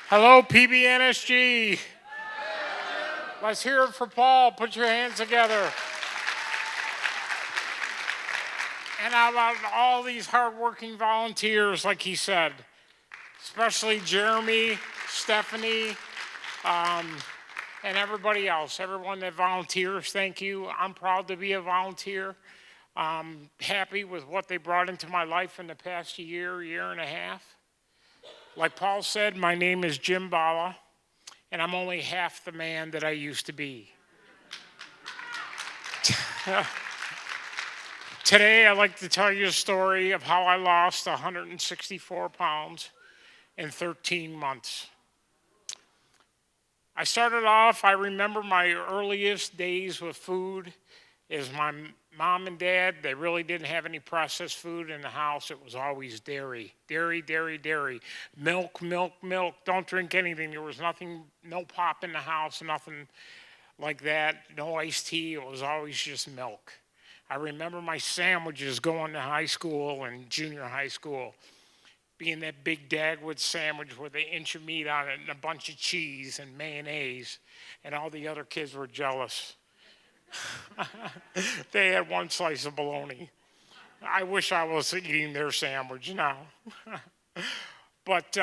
Hello, PBNSG. Let's hear it for Paul. Put your hands together. And how about all these hardworking volunteers, like he said, especially Jeremy, Stephanie, and everybody else, everyone that volunteers, thank you. I'm proud to be a volunteer. I'm happy with what they brought into my life in the past year and a half. Like Paul said, my name is Jim Balla, and I'm only half the man that I used to be. Today, I'd like to tell you a story of how I lost 164 pounds in 13 months. I started off, I remember my earliest days with food is my mom and dad, they really didn't have any processed food in the house. It was always dairy. Milk. Don't drink anything. There was nothing, no pop in the house, nothing like that. No iced tea. It was always just milk. I remember my sandwiches going to high school and junior high school being that big Dagwood sandwich with an inch of meat on it and a bunch of cheese and mayonnaise, and all the other kids were jealous. They had one slice of bologna. I wish I was eating their sandwich now. But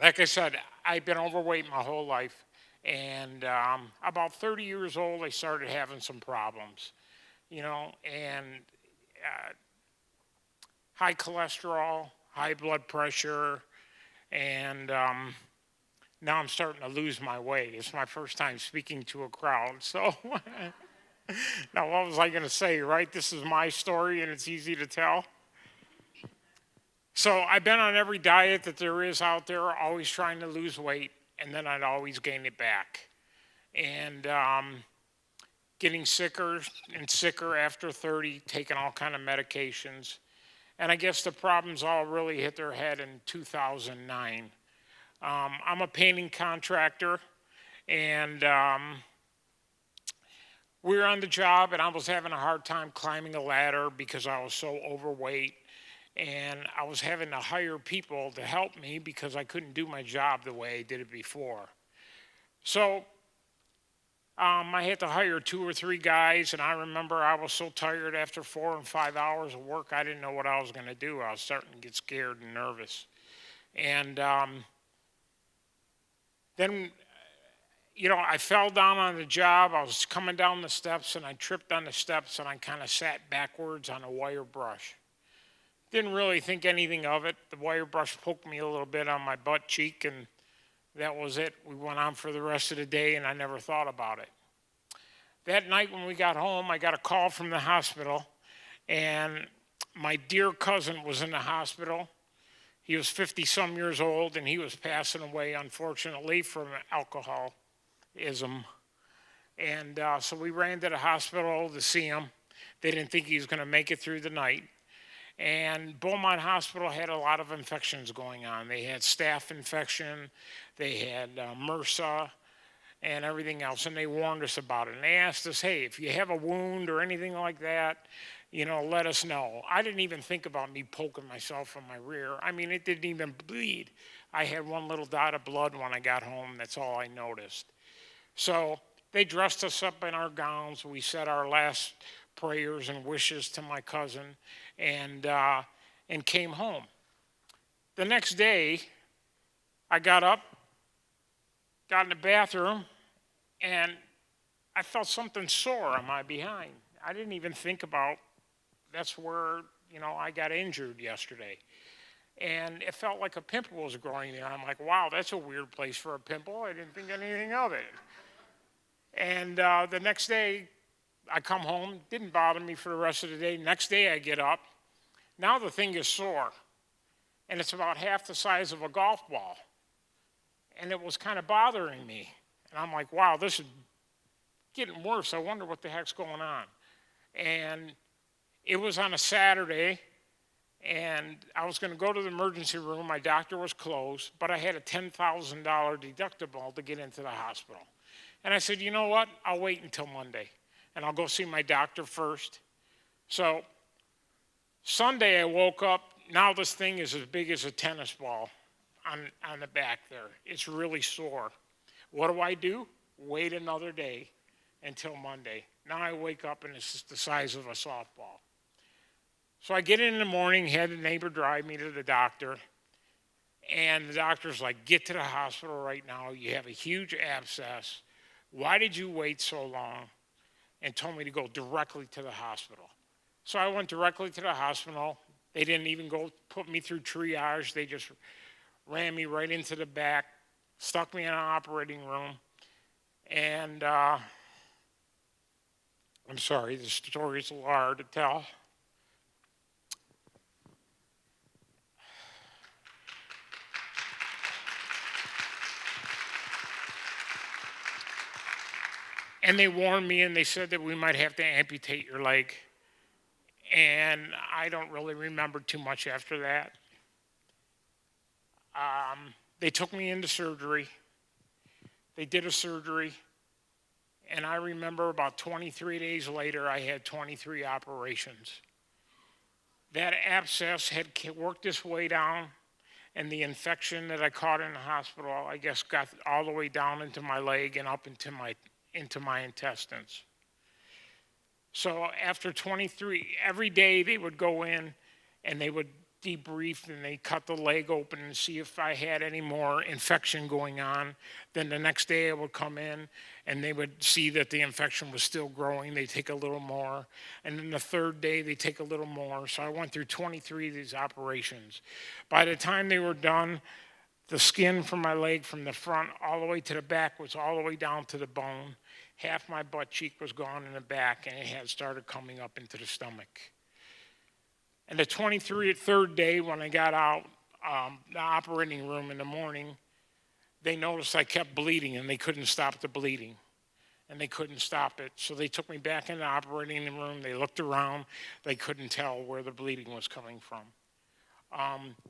like I said, I've been overweight my whole life. And about 30 years old, I started having some problems, and high cholesterol, high blood pressure, and now I'm starting to lose my way. It's my first time speaking to a crowd. So now what was I going to say, right? This is my story and it's easy to tell. So I've been on every diet that there is out there, always trying to lose weight, and then I'd always gain it back. And getting sicker and sicker after 30, taking all kind of medications. And I guess the problems all really hit their head in 2009. I'm a painting contractor, and we were on the job, and I was having a hard time climbing a ladder because I was so overweight, and I was having to hire people to help me because I couldn't do my job the way I did it before. So I had to hire 2 or 3 guys, and I remember I was so tired after 4 and 5 hours of work, I didn't know what I was going to do. I was starting to get scared and nervous. And then, I fell down on the job. I was coming down the steps, and I tripped on the steps, and I kind of sat backwards on a wire brush. Didn't really think anything of it. The wire brush poked me a little bit on my butt cheek, and that was it. We went on for the rest of the day, and I never thought about it. That night when we got home, I got a call from the hospital, and my dear cousin was in the hospital. He was 50-some years old, and he was passing away, unfortunately, from alcoholism. And so we ran to the hospital to see him. They didn't think he was going to make it through the night. And Beaumont Hospital had a lot of infections going on. They had staph infection, they had MRSA, and everything else, and they warned us about it. And they asked us, hey, if you have a wound or anything like that, let us know. I didn't even think about me poking myself in my rear. I mean, it didn't even bleed. I had one little dot of blood when I got home. That's all I noticed. So they dressed us up in our gowns. We said our last prayers and wishes to my cousin, and came home. The next day, I got up, got in the bathroom, and I felt something sore on my behind. I didn't even think about that's where, I got injured yesterday. And it felt like a pimple was growing there. I'm like, wow, that's a weird place for a pimple. I didn't think anything of it. And the next day, I come home, didn't bother me for the rest of the day. Next day, I get up. Now the thing is sore. And it's about half the size of a golf ball. And it was kind of bothering me. And I'm like, wow, this is getting worse. I wonder what the heck's going on. And it was on a Saturday, and I was going to go to the emergency room. My doctor was closed, but I had a $10,000 deductible to get into the hospital. And I said, you know what? I'll wait until Monday, and I'll go see my doctor first. So Sunday I woke up. Now this thing is as big as a tennis ball on the back there. It's really sore. What do? Wait another day until Monday. Now I wake up and it's the size of a softball. So I get in the morning, had a neighbor drive me to the doctor, and the doctor's like, get to the hospital right now. You have a huge abscess. Why did you wait so long? And told me to go directly to the hospital. So I went directly to the hospital. They didn't even go put me through triage. They just ran me right into the back, stuck me in an operating room, and I'm sorry, the story's a little hard to tell. And they warned me and they said that we might have to amputate your leg. And I don't really remember too much after that. They took me into surgery. They did a surgery. And I remember about 23 days later, I had 23 operations. That abscess had worked its way down, and the infection that I caught in the hospital, I guess, got all the way down into my leg and up into my intestines. So after 23, every day they would go in and they would debrief and they cut the leg open and see if I had any more infection going on. Then the next day I would come in and they would see that the infection was still growing. They take a little more. And then the third day they take a little more. So I went through 23 of these operations. By the time they were done, the skin from my leg from the front all the way to the back was all the way down to the bone. Half my butt cheek was gone in the back, and it had started coming up into the stomach. And the 23rd day, when I got out the operating room in the morning, they noticed I kept bleeding, and they couldn't stop the bleeding. And they couldn't stop it. So they took me back in the operating room. They looked around. They couldn't tell where the bleeding was coming from.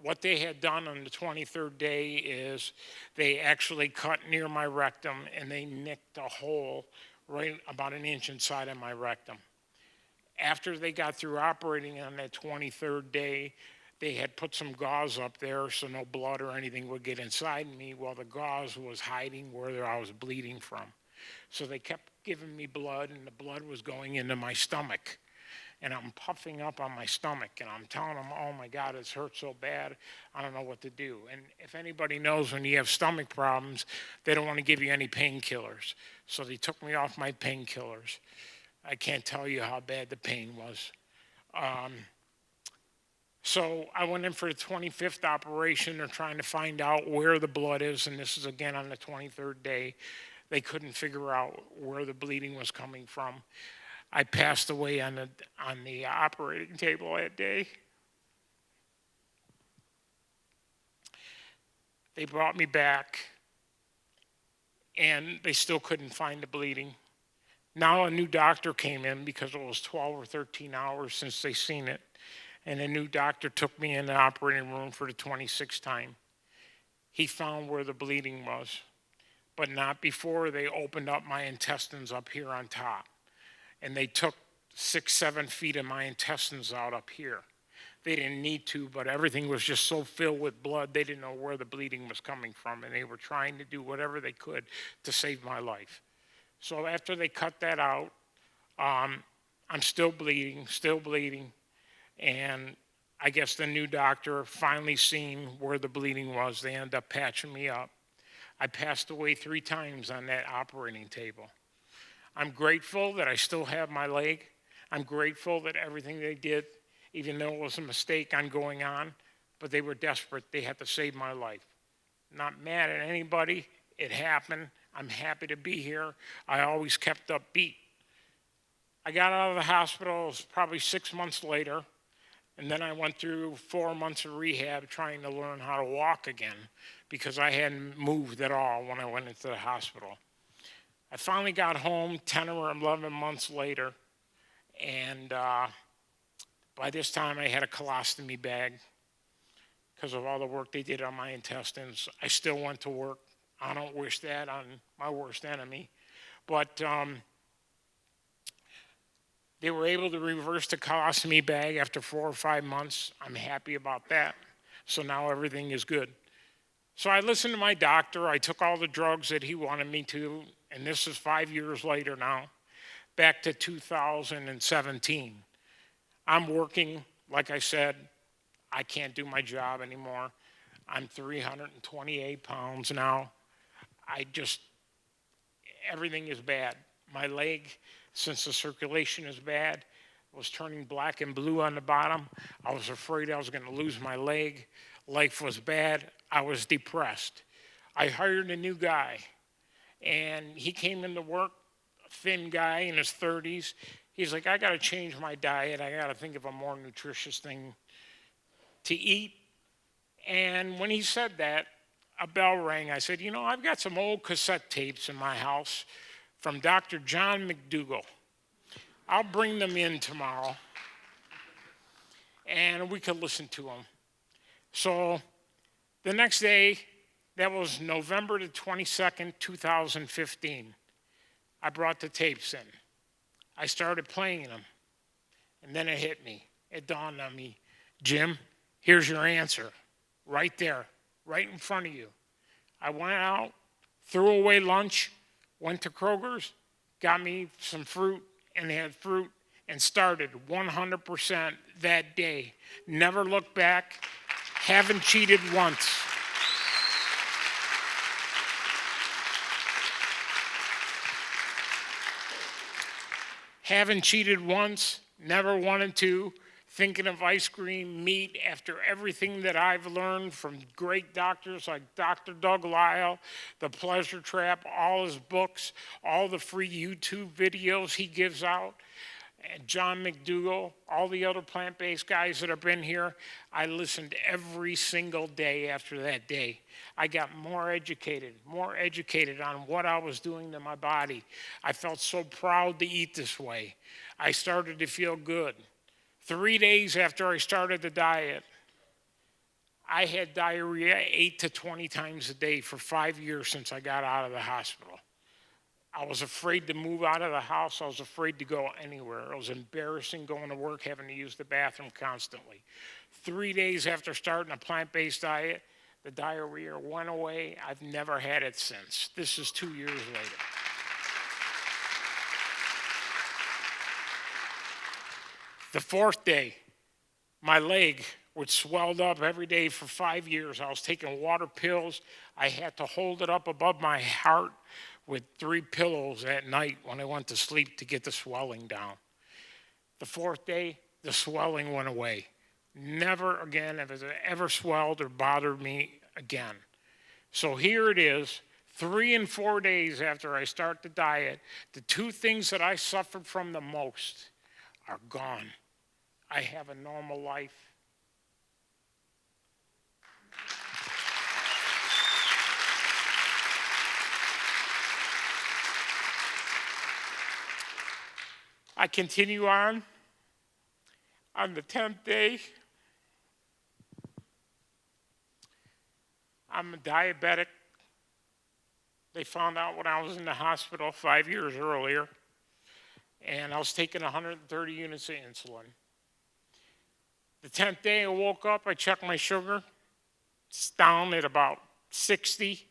What they had done on the 23rd day is they actually cut near my rectum and they nicked a hole right about an inch inside of my rectum. After they got through operating on that 23rd day, they had put some gauze up there so no blood or anything would get inside me while the gauze was hiding where I was bleeding from. So they kept giving me blood, and the blood was going into my stomach. And I'm puffing up on my stomach, and I'm telling them, oh my God, it's hurt so bad, I don't know what to do. And if anybody knows, when you have stomach problems, they don't want to give you any painkillers. So they took me off my painkillers. I can't tell you how bad the pain was. So I went in for the 25th operation. They're trying to find out where the blood is, and this is again on the 23rd day. They couldn't figure out where the bleeding was coming from. I passed away on the operating table that day. They brought me back, and they still couldn't find the bleeding. Now a new doctor came in because it was 12 or 13 hours since they seen it, and a new doctor took me in the operating room for the 26th time. He found where the bleeding was, but not before they opened up my intestines up here on top. And they took 6-7 feet of my intestines out up here. They didn't need to, but everything was just so filled with blood, they didn't know where the bleeding was coming from, and they were trying to do whatever they could to save my life. So after they cut that out, I'm still bleeding, and I guess the new doctor finally seen where the bleeding was. They ended up patching me up. I passed away 3 times on that operating table. I'm grateful that I still have my leg. I'm grateful that everything they did, even though it was a mistake on going on, but they were desperate. They had to save my life. Not mad at anybody. It happened. I'm happy to be here. I always kept upbeat. I got out of the hospital probably 6 months later, and then I went through 4 months of rehab trying to learn how to walk again because I hadn't moved at all when I went into the hospital. I finally got home 10 or 11 months later, and by this time I had a colostomy bag because of all the work they did on my intestines. I still went to work. I don't wish that on my worst enemy, but they were able to reverse the colostomy bag after 4 or 5 months. I'm happy about that. So now everything is good. So I listened to my doctor. I took all the drugs that he wanted me to, and this is 5 years later now, back to 2017. I'm working, like I said, I can't do my job anymore. I'm 328 pounds now. I just, everything is bad. My leg, since the circulation is bad, was turning black and blue on the bottom. I was afraid I was going to lose my leg. Life was bad. I was depressed. I hired a new guy, and he came into work, a thin guy in his 30s. He's like, I got to change my diet. I got to think of a more nutritious thing to eat. And when he said that, a bell rang. I said, I've got some old cassette tapes in my house from Dr. John McDougall. I'll bring them in tomorrow, and we could listen to them. So the next day, that was November the 22nd, 2015, I brought the tapes in. I started playing them, and then it hit me. It dawned on me, Jim, here's your answer, right there, right in front of you. I went out, threw away lunch, went to Kroger's, got me some fruit, and had fruit, and started 100% that day. Never looked back, haven't cheated once. Haven't cheated once, never wanted to, thinking of ice cream, meat, after everything that I've learned from great doctors like Dr. Doug Lisle, The Pleasure Trap, all his books, all the free YouTube videos he gives out, and John McDougall, all the other plant-based guys that have been here. I listened every single day after that day. I got more educated on what I was doing to my body. I felt so proud to eat this way. I started to feel good. 3 days after I started the diet, I had diarrhea 8 to 20 times a day for 5 years since I got out of the hospital. I was afraid to move out of the house. I was afraid to go anywhere. It was embarrassing going to work, having to use the bathroom constantly. 3 days after starting a plant-based diet, the diarrhea went away. I've never had it since. This is 2 years later. The fourth day, my leg would swelled up every day for 5 years. I was taking water pills. I had to hold it up above my heart with 3 pillows at night when I went to sleep to get the swelling down. The fourth day, the swelling went away. Never again has it ever swelled or bothered me again. So here it is, 3 and 4 days after I start the diet, the 2 things that I suffered from the most are gone. I have a normal life. I continue on. On the 10th day, I'm a diabetic. They found out when I was in the hospital 5 years earlier, and I was taking 130 units of insulin. The 10th day I woke up, I checked my sugar. It's down at about 60.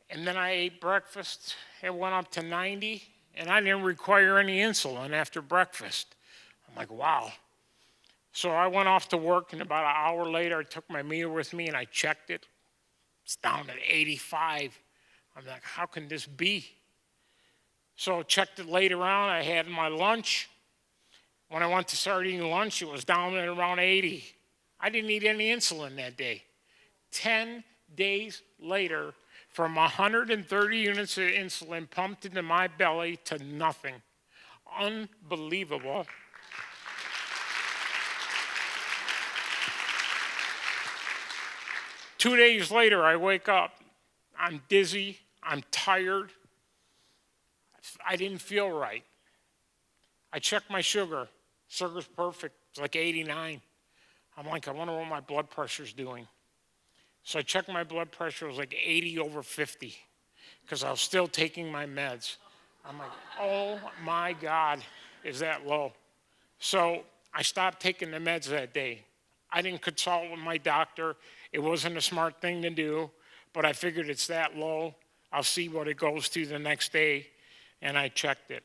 And then I ate breakfast. It went up to 90, and I didn't require any insulin after breakfast. I'm like, wow. So I went off to work, and about an hour later, I took my meter with me, and I checked it. It's down at 85. I'm like, how can this be? So I checked it later on. I had my lunch. When I went to start eating lunch, it was down at around 80. I didn't need any insulin that day. 10 days later, from 130 units of insulin pumped into my belly to nothing. Unbelievable. Two days later, I wake up. I'm dizzy. I'm tired. I didn't feel right. I checked my sugar. Sugar's perfect. It's like 89. I'm like, I wonder what my blood pressure's doing. So I checked my blood pressure. It was like 80/50 because I was still taking my meds. I'm like, oh my God, is that low? So I stopped taking the meds that day. I didn't consult with my doctor. It wasn't a smart thing to do, but I figured it's that low. I'll see what it goes to the next day, and I checked it.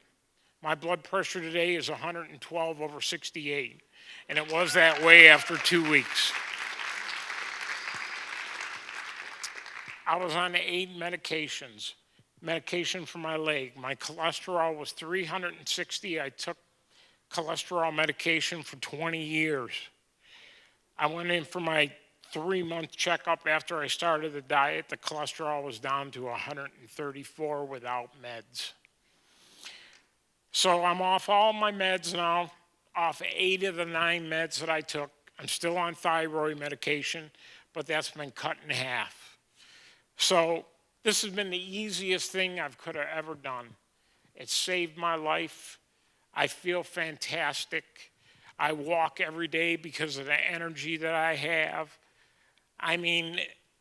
My blood pressure today is 112/68, and it was that way after 2 weeks. I was on 8 medications. Medication for my leg. My cholesterol was 360. I took cholesterol medication for 20 years. I went in for my 3-month checkup after I started the diet. The cholesterol was down to 134 without meds. So I'm off all my meds now, off 8 of the 9 meds that I took. I'm still on thyroid medication, but that's been cut in half. So this has been the easiest thing I could have ever done. It saved my life. I feel fantastic. I walk every day because of the energy that I have. I mean,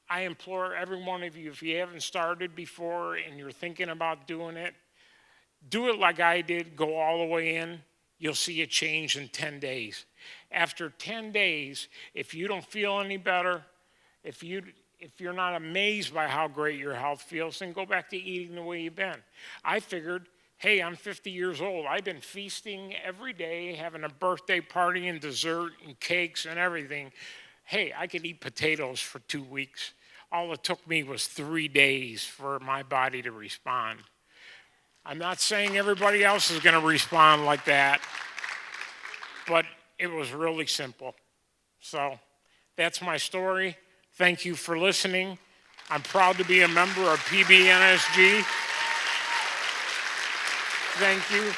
I implore every one of you, if you haven't started before and you're thinking about doing it, do it like I did, go all the way in. You'll see a change in 10 days. After 10 days, if you don't feel any better, if you're not amazed by how great your health feels, then go back to eating the way you've been. I figured, hey, I'm 50 years old. I've been feasting every day, having a birthday party and dessert and cakes and everything. Hey, I could eat potatoes for 2 weeks. All it took me was 3 days for my body to respond. I'm not saying everybody else is going to respond like that, but it was really simple. So that's my story. Thank you for listening. I'm proud to be a member of PBNSG. Thank you.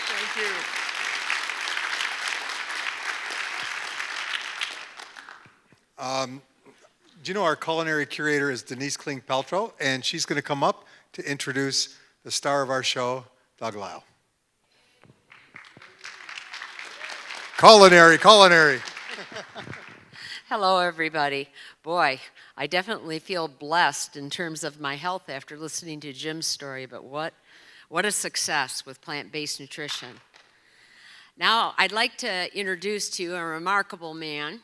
Thank you. Do you know our culinary curator is Denise Kling-Peltro, and she's going to come up to introduce the star of our show, Doug Lisle. Culinary. Hello, everybody. Boy, I definitely feel blessed in terms of my health after listening to Jim's story, but what a success with plant-based nutrition. Now, I'd like to introduce to you a remarkable man.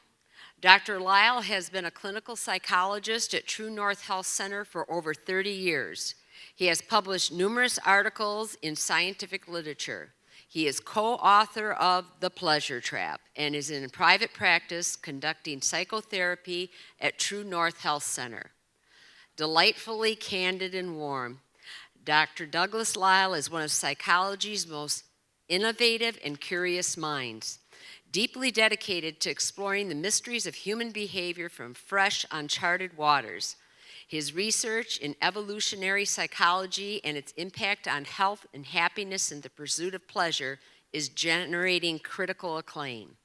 Dr. Lisle has been a clinical psychologist at TrueNorth Health Center for over 30 years. He has published numerous articles in scientific literature. He is co-author of The Pleasure Trap and is in private practice conducting psychotherapy at TrueNorth Health Center. Delightfully candid and warm, Dr. Douglas Lisle is one of psychology's most innovative and curious minds, deeply dedicated to exploring the mysteries of human behavior from fresh, uncharted waters. His research in evolutionary psychology and its impact on health and happiness and the pursuit of pleasure is generating critical acclaim.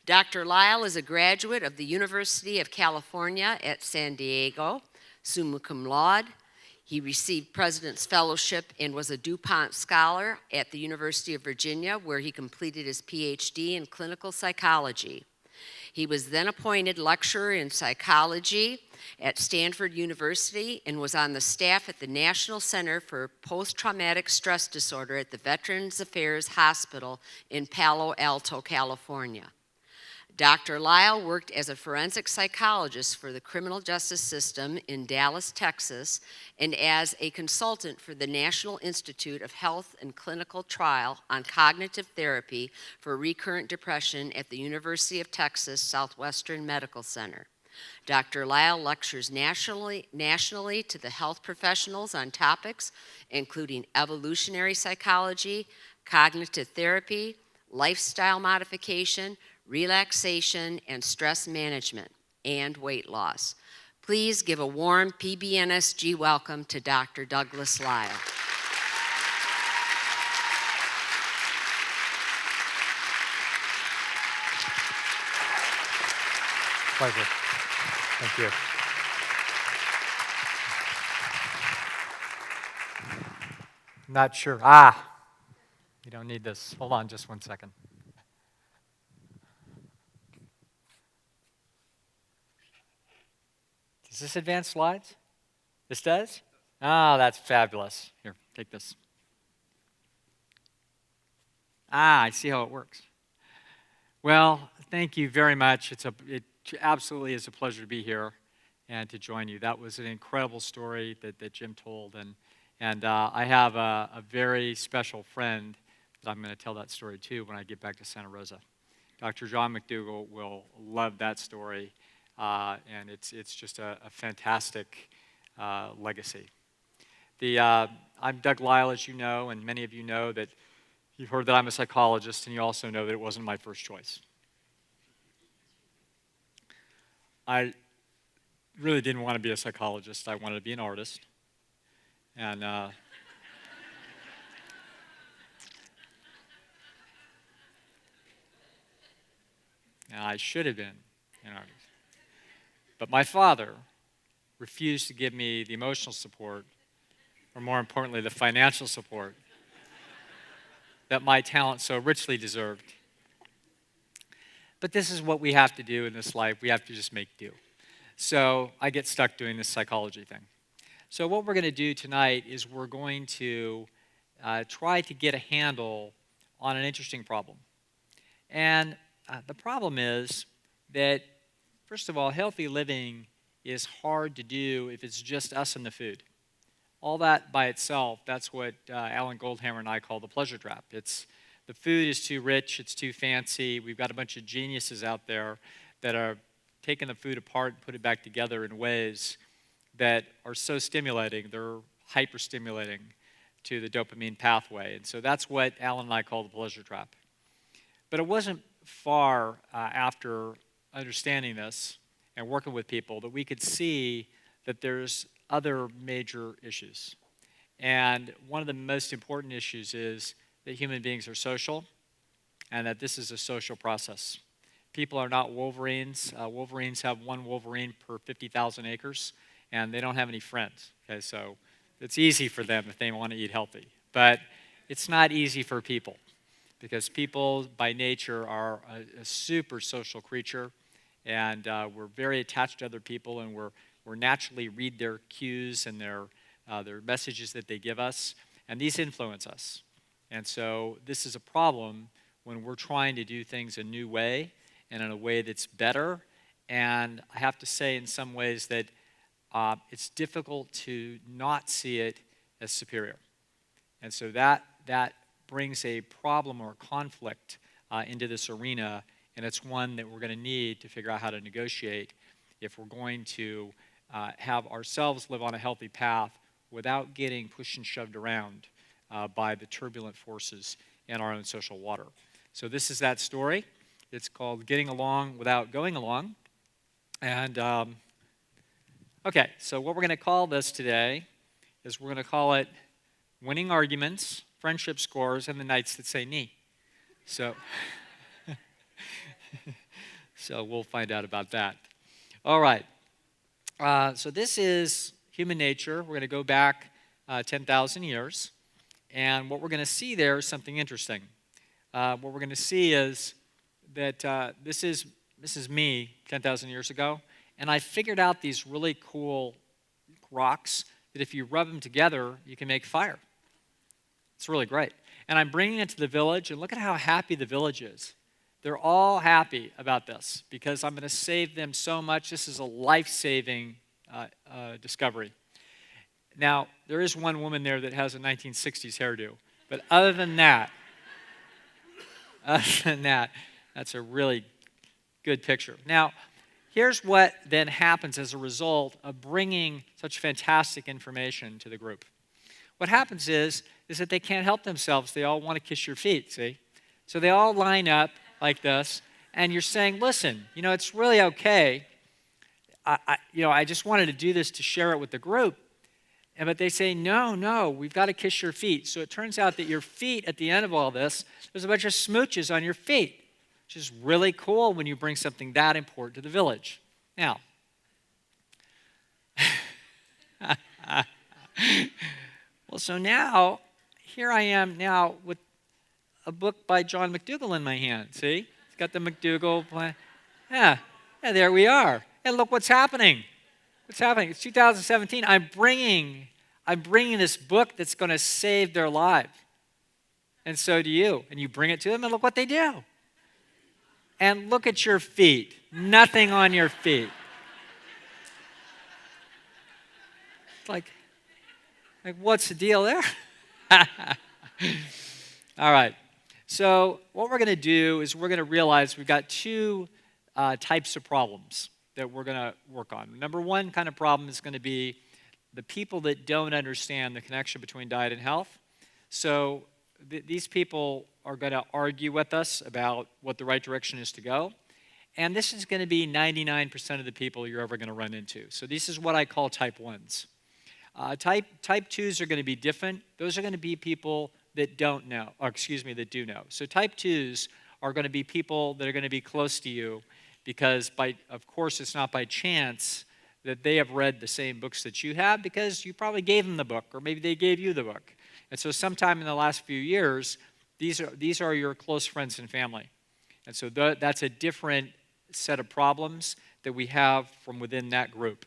Dr. Lisle is a graduate of the University of California at San Diego, summa cum laude. He received President's Fellowship and was a DuPont Scholar at the University of Virginia, where he completed his PhD in clinical psychology. He was then appointed lecturer in psychology at Stanford University and was on the staff at the National Center for Post-Traumatic Stress Disorder at the Veterans Affairs Hospital in Palo Alto, California. Dr. Lisle worked as a forensic psychologist for the criminal justice system in Dallas, Texas, and as a consultant for the National Institute of Health and Clinical Trial on Cognitive Therapy for Recurrent Depression at the University of Texas Southwestern Medical Center. Dr. Lisle lectures nationally to the health professionals on topics including evolutionary psychology, cognitive therapy, lifestyle modification, relaxation and stress management, and weight loss. Please give a warm PBNSG welcome to Dr. Douglas Lisle. Pleasure. Thank you. Not sure. You don't need this. Hold on just one second. this advance slides? This does? Oh, that's fabulous. Here, take this. I see how it works. Well, thank you very much. It absolutely is a pleasure to be here and to join you. That was an incredible story that Jim told, and I have a very special friend that I'm going to tell that story to when I get back to Santa Rosa. Dr. John McDougall will love that story, and it's just a fantastic legacy. I'm Doug Lisle, as you know, and many of you know that you've heard that I'm a psychologist, and you also know that it wasn't my first choice. I really didn't want to be a psychologist. I wanted to be an artist. And I should have been an artist. But my father refused to give me the emotional support, or more importantly, the financial support that my talent so richly deserved. But this is what we have to do in this life. We have to just make do. So I get stuck doing this psychology thing. So what we're going to do tonight is we're going to try to get a handle on an interesting problem. And the problem is that, first of all, healthy living is hard to do if it's just us and the food. All that by itself, that's what Alan Goldhammer and I call the pleasure trap. The food is too rich, it's too fancy. We've got a bunch of geniuses out there that are taking the food apart and put it back together in ways that are so stimulating. They're hyper-stimulating to the dopamine pathway. And so that's what Alan and I call the pleasure trap. But it wasn't far after understanding this and working with people that we could see that there's other major issues. And one of the most important issues is that human beings are social and that this is a social process. People are not wolverines. Wolverines have one wolverine per 50,000 acres, and they don't have any friends. Okay, so it's easy for them if they want to eat healthy. But it's not easy for people, because people by nature are a super social creature, and we're very attached to other people, and we're naturally read their cues and their messages that they give us, and these influence us. And so this is a problem when we're trying to do things a new way and in a way that's better. And I have to say in some ways that it's difficult to not see it as superior. And so that brings a problem or conflict into this arena, and it's one that we're going to need to figure out how to negotiate if we're going to have ourselves live on a healthy path without getting pushed and shoved around by the turbulent forces in our own social water. So this is that story. It's called Getting Along Without Going Along. And, okay, so what we're going to call this today is we're going to call it Winning Arguments, Friendship Scores, and the Nights That Say Knee. So, so we'll find out about that. All right. So this is human nature. We're going to go back 10,000 years. And what we're going to see there is something interesting. What we're going to see is that this is me 10,000 years ago. And I figured out these really cool rocks that if you rub them together, you can make fire. It's really great. And I'm bringing it to the village, and look at how happy the village is. They're all happy about this because I'm going to save them so much. This is a life-saving discovery. Now, there is one woman there that has a 1960s hairdo, but other than that, that's a really good picture. Now, here's what then happens as a result of bringing such fantastic information to the group. What happens is that they can't help themselves. They all want to kiss your feet, see? So they all line up like this, and you're saying, listen, it's really okay. I just wanted to do this to share it with the group. But they say, no, we've got to kiss your feet. So it turns out that your feet, at the end of all this, there's a bunch of smooches on your feet, which is really cool when you bring something that important to the village. Now, well, so now, here I am now with a book by John McDougall in my hand, see? It's got the McDougall plan. Yeah, there we are. And look what's happening. What's happening? It's 2017. I'm bringing this book that's going to save their life. And so do you. And you bring it to them, and look what they do. And look at your feet. Nothing on your feet. It's like what's the deal there? All right. So what we're going to do is we're going to realize we've got two types of problems that we're going to work on. Number one kind of problem is going to be the people that don't understand the connection between diet and health. So these people are going to argue with us about what the right direction is to go. And this is going to be 99% of the people you're ever going to run into. So this is what I call type 1s. Type 2s are going to be different. Those are going to be people that don't know, that do know. So type 2s are going to be people that are going to be close to you because, of course, it's not by chance that they have read the same books that you have because you probably gave them the book or maybe they gave you the book. And so sometime in the last few years, these are your close friends and family. And so that's a different set of problems that we have from within that group.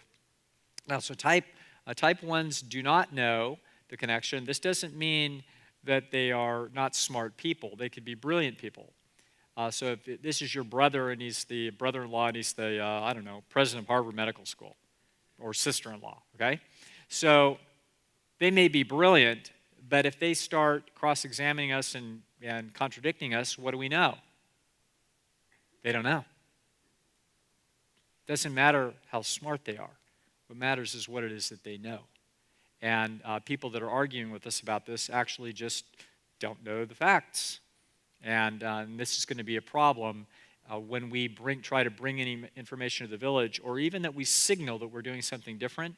Now, so type 1s do not know the connection. This doesn't mean that they are not smart people. They could be brilliant people. So if this is your brother and he's the brother-in-law and he's the, president of Harvard Medical School or sister-in-law, okay? So they may be brilliant, but if they start cross-examining us and contradicting us, what do we know? They don't know. Doesn't matter how smart they are. What matters is what it is that they know. And people that are arguing with us about this actually just don't know the facts. And this is going to be a problem when we try to bring any information to the village, or even that we signal that we're doing something different.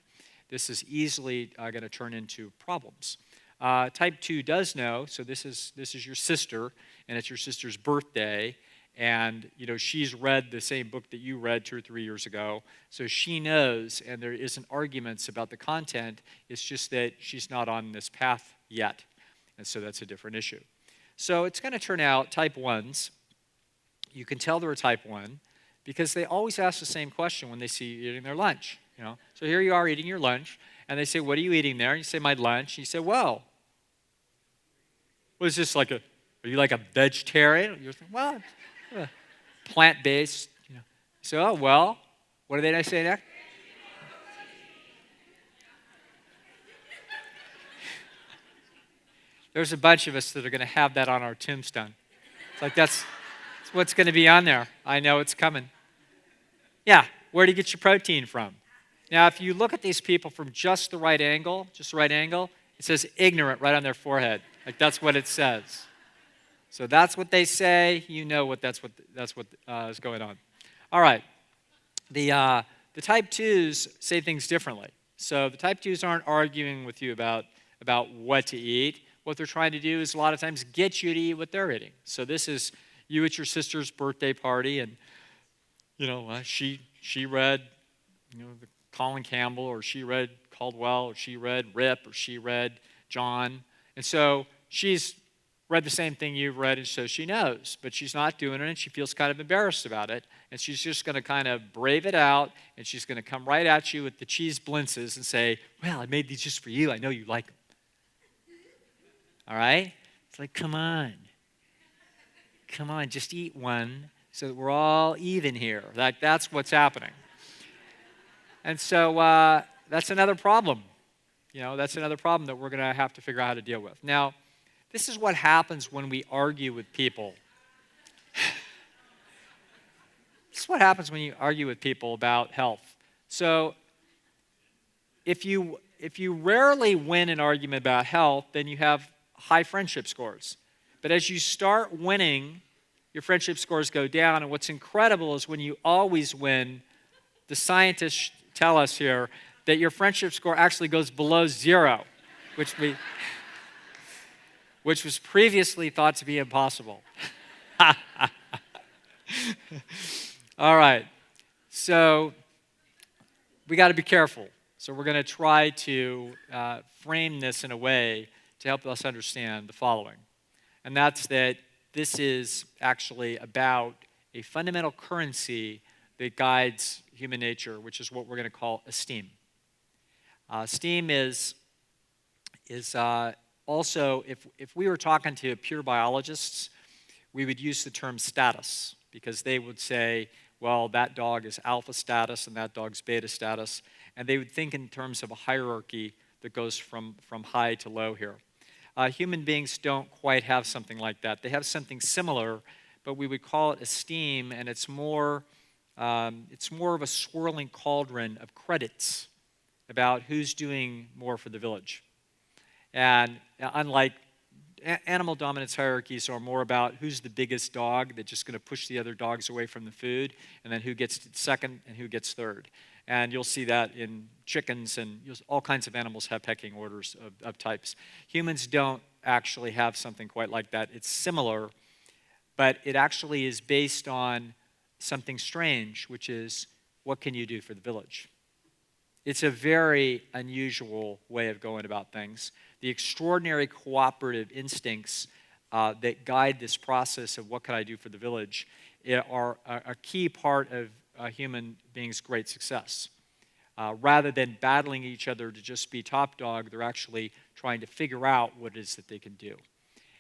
This is easily going to turn into problems. Type 2 does know, so this is your sister, and it's your sister's birthday, and she's read the same book that you read 2 or 3 years ago, so she knows, and there isn't arguments about the content. It's just that she's not on this path yet, and so that's a different issue. So it's going to turn out type 1s, you can tell they're a type 1 because they always ask the same question when they see you eating their lunch. So here you are eating your lunch, and they say, "What are you eating there?" And you say, "My lunch." And you say, "Well, what is this are you like a vegetarian?" You're saying, "Well, plant-based." So, "Oh, well, what did they say next?" There's a bunch of us that are going to have that on our tombstone. It's like that's what's going to be on there. I know it's coming. Yeah, where do you get your protein from? Now, if you look at these people from just the right angle, it says ignorant right on their forehead. Like that's what it says. So that's what they say. You know that's what is going on. All right. The type 2s say things differently. So the type 2s aren't arguing with you about what to eat. What they're trying to do is a lot of times get you to eat what they're eating. So this is you at your sister's birthday party, and she read the Colin Campbell, or she read Caldwell, or she read Rip, or she read John, and so she's read the same thing you've read, and so she knows, but she's not doing it, and she feels kind of embarrassed about it, and she's just going to kind of brave it out, and she's going to come right at you with the cheese blintzes and say, "Well, I made these just for you. I know you like them." All right? It's like, come on, just eat one so that we're all even here. That's what's happening. And so that's another problem. That's another problem that we're going to have to figure out how to deal with. Now, this is what happens when we argue with people. This is what happens when you argue with people about health. So if you rarely win an argument about health, then you have high friendship scores. But as you start winning, your friendship scores go down. And what's incredible is when you always win, the scientists tell us here that your friendship score actually goes below 0, which was previously thought to be impossible. All right. So we got to be careful. So we're going to try to frame this in a way to help us understand the following. And that's that this is actually about a fundamental currency that guides human nature, which is what we're going to call esteem. Esteem is also, if we were talking to pure biologists, we would use the term status, because they would say, well, that dog is alpha status and that dog's beta status, and they would think in terms of a hierarchy that goes from high to low here. Human beings don't quite have something like that. They have something similar, but we would call it esteem, and it's more of a swirling cauldron of credits about who's doing more for the village. And unlike animal dominance hierarchies are more about who's the biggest dog that's just going to push the other dogs away from the food, and then who gets second and who gets third. And you'll see that in chickens, and all kinds of animals have pecking orders of types. Humans don't actually have something quite like that. It's similar, but it actually is based on something strange, which is, what can you do for the village? It's a very unusual way of going about things. The extraordinary cooperative instincts that guide this process of what can I do for the village are a key part of a human being's great success. Rather than battling each other to just be top dog, they're actually trying to figure out what it is that they can do.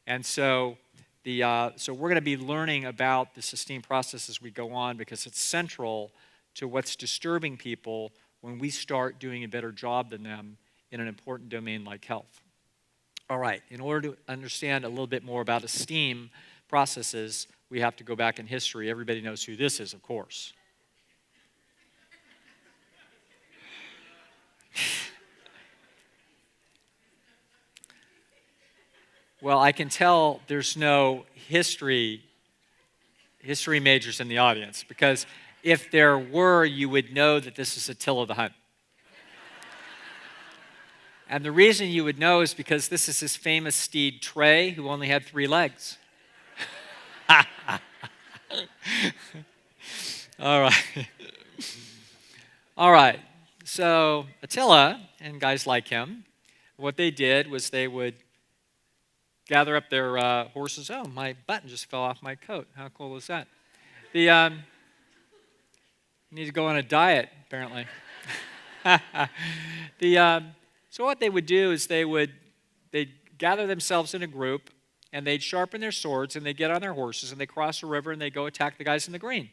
And so we're going to be learning about this esteem process as we go on, because it's central to what's disturbing people when we start doing a better job than them in an important domain like health. All right, in order to understand a little bit more about esteem processes, we have to go back in history. Everybody knows who this is, of course. Well, I can tell there's no history majors in the audience, because if there were, you would know that this is Attila the Hun. And the reason you would know is because this is his famous steed Trey, who only had 3 legs. All right. All right. So Attila and guys like him, what they did was they would gather up their horses. Oh, my button just fell off my coat. How cool is that? Need to go on a diet, apparently. So what they would do is they'd gather themselves in a group, and they'd sharpen their swords, and they'd get on their horses, and they'd cross a river, and they'd go attack the guys in the green.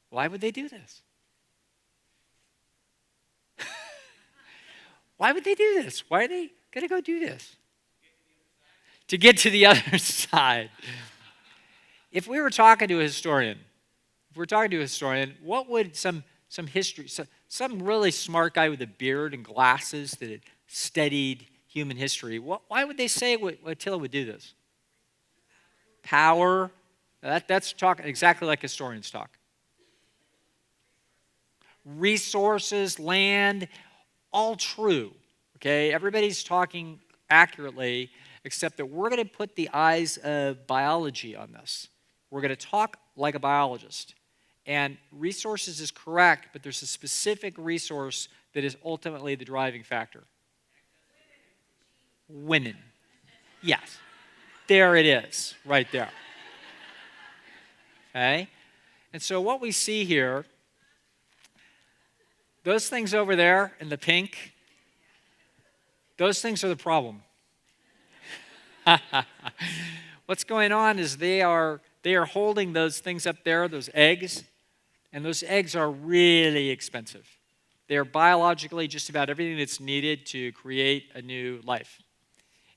Why would they do this? Why would they do this? Why are they going to go do this? To get to the other side. If we were talking to a historian, what would some history, some really smart guy with a beard and glasses that had studied human history, why would they say Attila would do this? Power. That's talking exactly like historians talk. Resources, land, all true. Okay, everybody's talking accurately, except that we're going to put the eyes of biology on this. We're going to talk like a biologist. And resources is correct, but there's a specific resource that is ultimately the driving factor. Women. Yes. There it is, right there. Okay? And so what we see here, those things over there in the pink, those things are the problem. What's going on is they are holding those things up there, those eggs, and those eggs are really expensive. They are biologically just about everything that's needed to create a new life.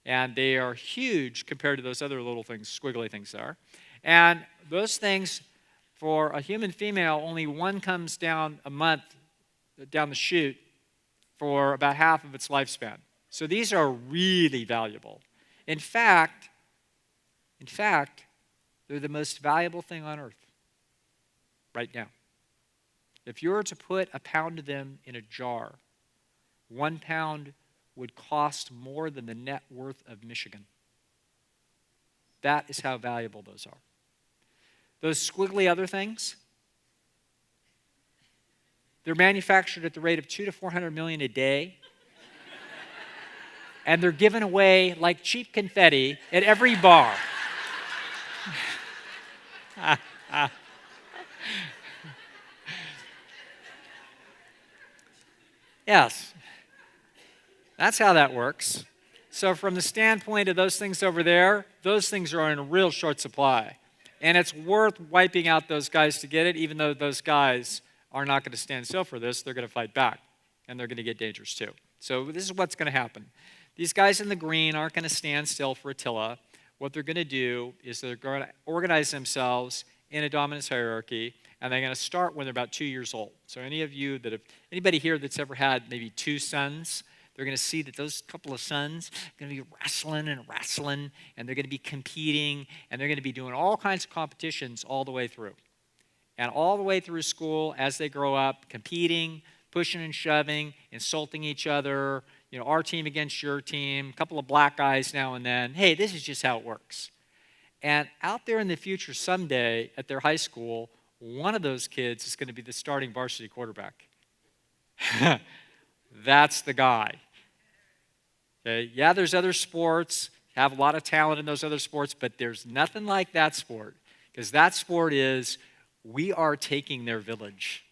And they are huge compared to those other little things, squiggly things there. And those things, for a human female, only one comes down a month down the chute for about half of its lifespan. So these are really valuable. In fact, they're the most valuable thing on earth right now. If you were to put a pound of them in a jar, 1 pound would cost more than the net worth of Michigan. That is how valuable those are. Those squiggly other things, they're manufactured at the rate of 200 to 400 million a day. And they're given away like cheap confetti at every bar. Yes, that's how that works. So from the standpoint of those things over there, those things are in real short supply. And it's worth wiping out those guys to get it, even though those guys are not going to stand still for this. They're going to fight back, and they're going to get dangerous too. So this is what's going to happen. These guys in the green aren't going to stand still for Attila. What they're going to do is they're going to organize themselves in a dominance hierarchy, and they're going to start when they're about 2 years old. So anybody here that's ever had maybe 2 sons, they're going to see that those couple of sons are going to be wrestling, and they're going to be competing, and they're going to be doing all kinds of competitions all the way through. And all the way through school, as they grow up, competing, pushing and shoving, insulting each other, our team against your team, a couple of black guys now and then. Hey, this is just how it works. And out there in the future someday at their high school, one of those kids is going to be the starting varsity quarterback. That's the guy. Okay? Yeah, there's other sports, have a lot of talent in those other sports, but there's nothing like that sport. Because that sport is, we are taking their village.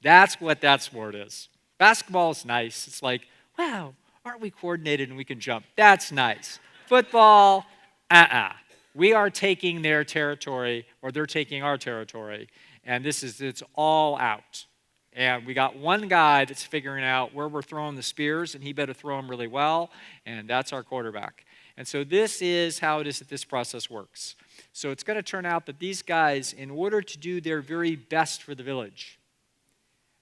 That's what that sport is. Basketball is nice. It's like, wow, aren't we coordinated and we can jump? That's nice. Football, we are taking their territory, or they're taking our territory, and it's all out. And we got one guy that's figuring out where we're throwing the spears, and he better throw them really well, and that's our quarterback. And so this is how it is that this process works. So it's going to turn out that these guys, in order to do their very best for the village,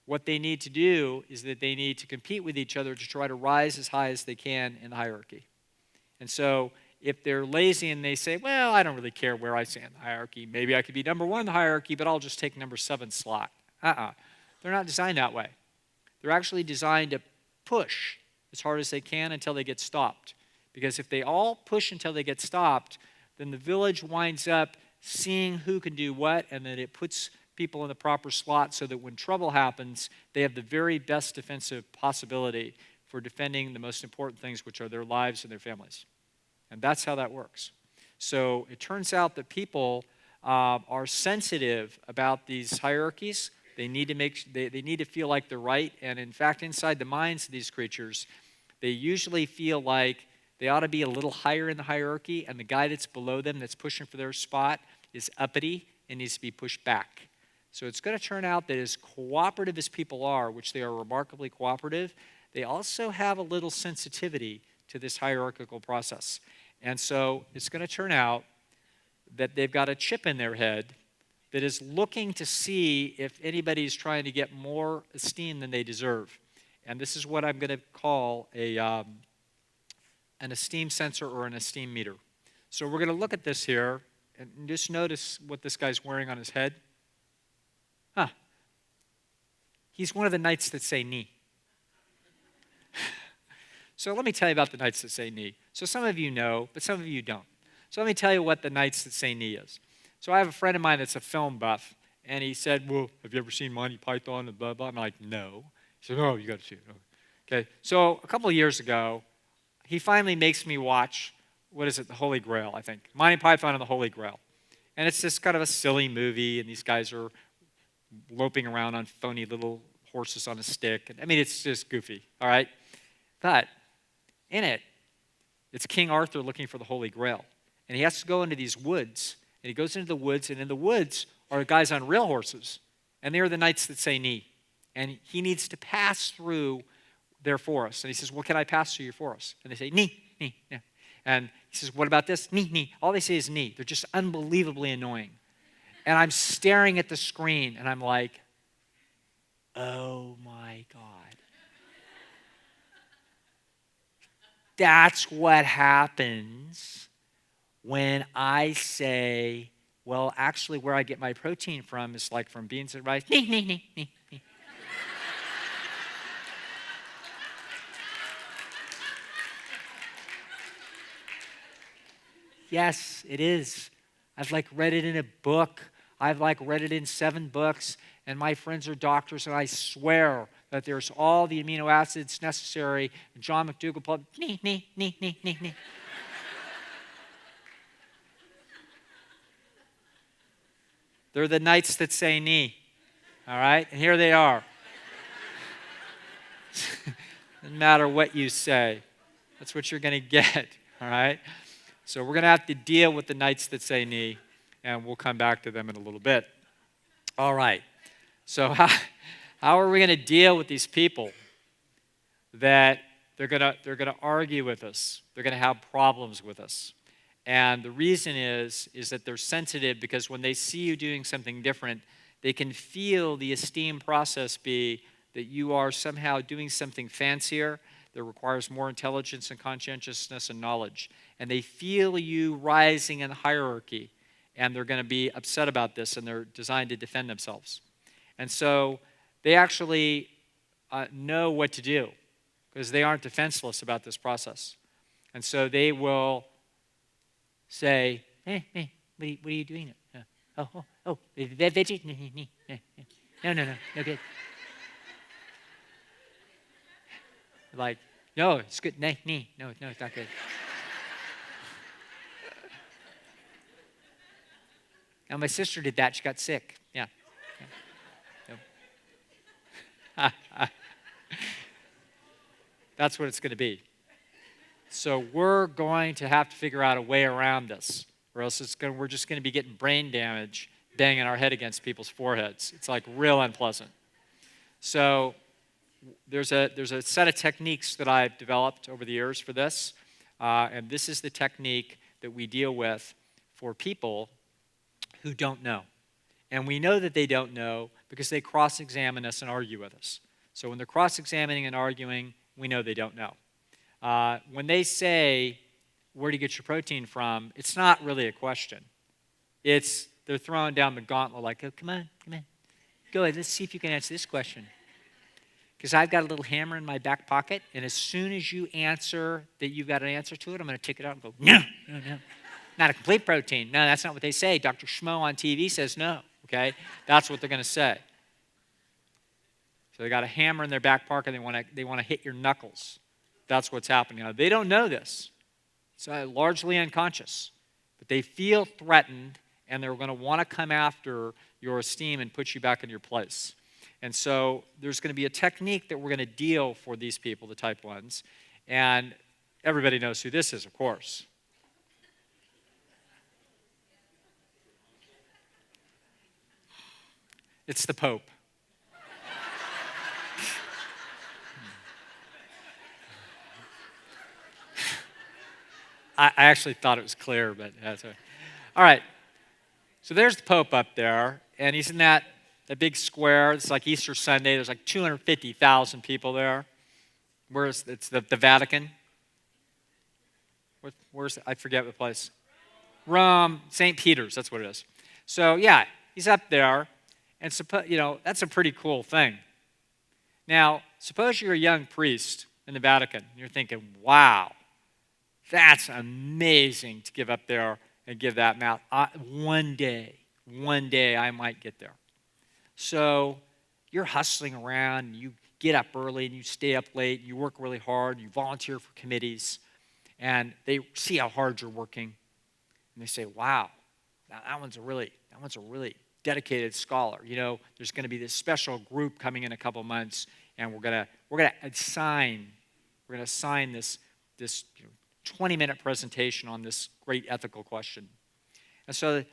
what they need to do is that they need to compete with each other to try to rise as high as they can in the hierarchy. And so if they're lazy and they say, well, I don't really care where I stand in the hierarchy. Maybe I could be number 1 in the hierarchy, but I'll just take number 7 slot. They're not designed that way. They're actually designed to push as hard as they can until they get stopped. Because if they all push until they get stopped, then the village winds up seeing who can do what, and then it puts people in the proper slot so that when trouble happens, they have the very best defensive possibility for defending the most important things, which are their lives and their families. And that's how that works. So it turns out that people are sensitive about these hierarchies. They need to feel like they're right. And in fact, inside the minds of these creatures, they usually feel like they ought to be a little higher in the hierarchy, and the guy that's below them that's pushing for their spot is uppity and needs to be pushed back. So it's going to turn out that as cooperative as people are, which they are remarkably cooperative, they also have a little sensitivity to this hierarchical process. And so it's going to turn out that they've got a chip in their head that is looking to see if anybody's trying to get more esteem than they deserve. And this is what I'm going to call an esteem sensor or an esteem meter. So we're going to look at this here, and just notice what this guy's wearing on his head. He's one of the knights that say knee. So let me tell you about the knights that say knee. So some of you know, but some of you don't. So let me tell you what the knights that say knee is. So I have a friend of mine that's a film buff, and he said, well, have you ever seen Monty Python and blah, blah? I'm like, no. He said, oh, you got to see it. Okay, so a couple of years ago, he finally makes me watch, the Holy Grail, I think. Monty Python and the Holy Grail. And it's just kind of a silly movie, and these guys are loping around on phony little horses on a stick. I mean, it's just goofy, all right? But in it, it's King Arthur looking for the Holy Grail. And he has to go into these woods. And he goes into the woods, and in the woods are guys on real horses. And they are the knights that say knee. And he needs to pass through their forest. And he says, well, can I pass through your forest? And they say, knee, knee, yeah. And he says, what about this? Knee, knee. All they say is knee. They're just unbelievably annoying. And I'm staring at the screen, and I'm like, oh my God. That's what happens when I say, well, actually where I get my protein from is like from beans and rice. Nee, nee, nee, nee, nee. Yes, it is. I've read it in a book. I've read it in 7 books, and my friends are doctors, and I swear that there's all the amino acids necessary. And John McDougall, nee, nee, nee, nee, nee, nee. They're the knights that say knee. All right? And here they are. Doesn't matter what you say. That's what you're going to get. All right? So we're going to have to deal with the knights that say knee, and we'll come back to them in a little bit. All right. So how are we going to deal with these people that they're going to argue with us? They're going to have problems with us. And the reason is that they're sensitive, because when they see you doing something different, they can feel the esteem process be that you are somehow doing something fancier that requires more intelligence and conscientiousness and knowledge. And they feel you rising in hierarchy, and they're going to be upset about this, and they're designed to defend themselves. And so they actually know what to do, because they aren't defenseless about this process. And so they will say, hey, what are you doing? Veggie? No good. Like, no, it's good. No, it's not good. Now, my sister did that. She got sick. Yeah. That's what it's going to be. So we're going to have to figure out a way around this, or else we're just going to be getting brain damage, banging our head against people's foreheads. It's like real unpleasant. So there's a set of techniques that I've developed over the years for this, and this is the technique that we deal with for people who don't know. And we know that they don't know because they cross-examine us and argue with us. So when they're cross-examining and arguing, we know they don't know. When they say, where do you get your protein from, it's not really a question. They're throwing down the gauntlet like, oh, come on. Go ahead, let's see if you can answer this question. Because I've got a little hammer in my back pocket, and as soon as you answer that you've got an answer to it, I'm going to take it out and go, no. Not a complete protein. No, that's not what they say. Dr. Schmo on TV says no, okay? That's what they're going to say. So they got a hammer in their back pocket, and they want to hit your knuckles. That's what's happening. Now, they don't know this. It's largely unconscious. But they feel threatened, and they're going to want to come after your esteem and put you back in your place. And so there's going to be a technique that we're going to deal for these people, the type 1s. And everybody knows who this is, of course. It's the Pope. I actually thought it was clear, but that's all right. All right. So there's the Pope up there, and he's in that big square. It's like Easter Sunday. There's like 250,000 people there. It's the Vatican. Where's I forget the place. Rome, St. Peter's. That's what it is. So yeah, he's up there, and that's a pretty cool thing. Now, suppose you're a young priest in the Vatican. And you're thinking, wow, that's amazing to give up there and give that mouth. One day I might get there. So you're hustling around, and you get up early, and you stay up late, and you work really hard, and you volunteer for committees, and they see how hard you're working, and they say, wow, that one's a really dedicated scholar. There's going to be this special group coming in a couple months, and we're going to assign this 20-minute presentation on this great ethical question. And so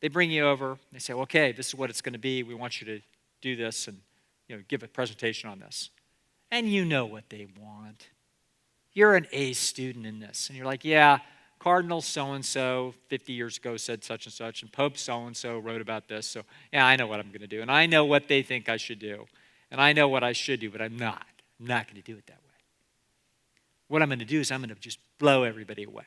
they bring you over, and they say, okay, this is what it's going to be. We want you to do this and give a presentation on this. And you know what they want. You're an A student in this. And you're like, yeah, Cardinal so-and-so 50 years ago said such and such, and Pope so-and-so wrote about this. So, yeah, I know what I'm going to do. And I know what they think I should do. And I know what I should do, but I'm not. I'm not going to do it that way. What I'm going to do is I'm going to just blow everybody away.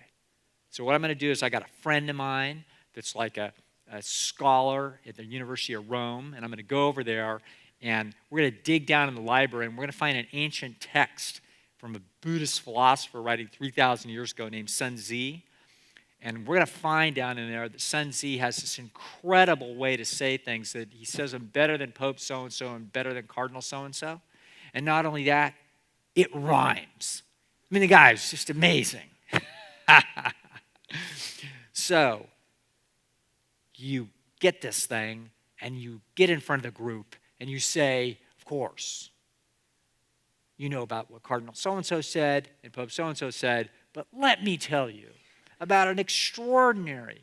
So what I'm going to do is I got a friend of mine that's like a scholar at the University of Rome, and I'm going to go over there, and we're going to dig down in the library, and we're going to find an ancient text from a Buddhist philosopher writing 3,000 years ago named Sun Tzu. And we're going to find down in there that Sun Tzu has this incredible way to say things, that he says them better than Pope so-and-so and better than Cardinal so-and-so. And not only that, it rhymes. I mean, the guy is just amazing. So, you get this thing and you get in front of the group and you say, of course, you know about what Cardinal so-and-so said and Pope so-and-so said, but let me tell you about an extraordinary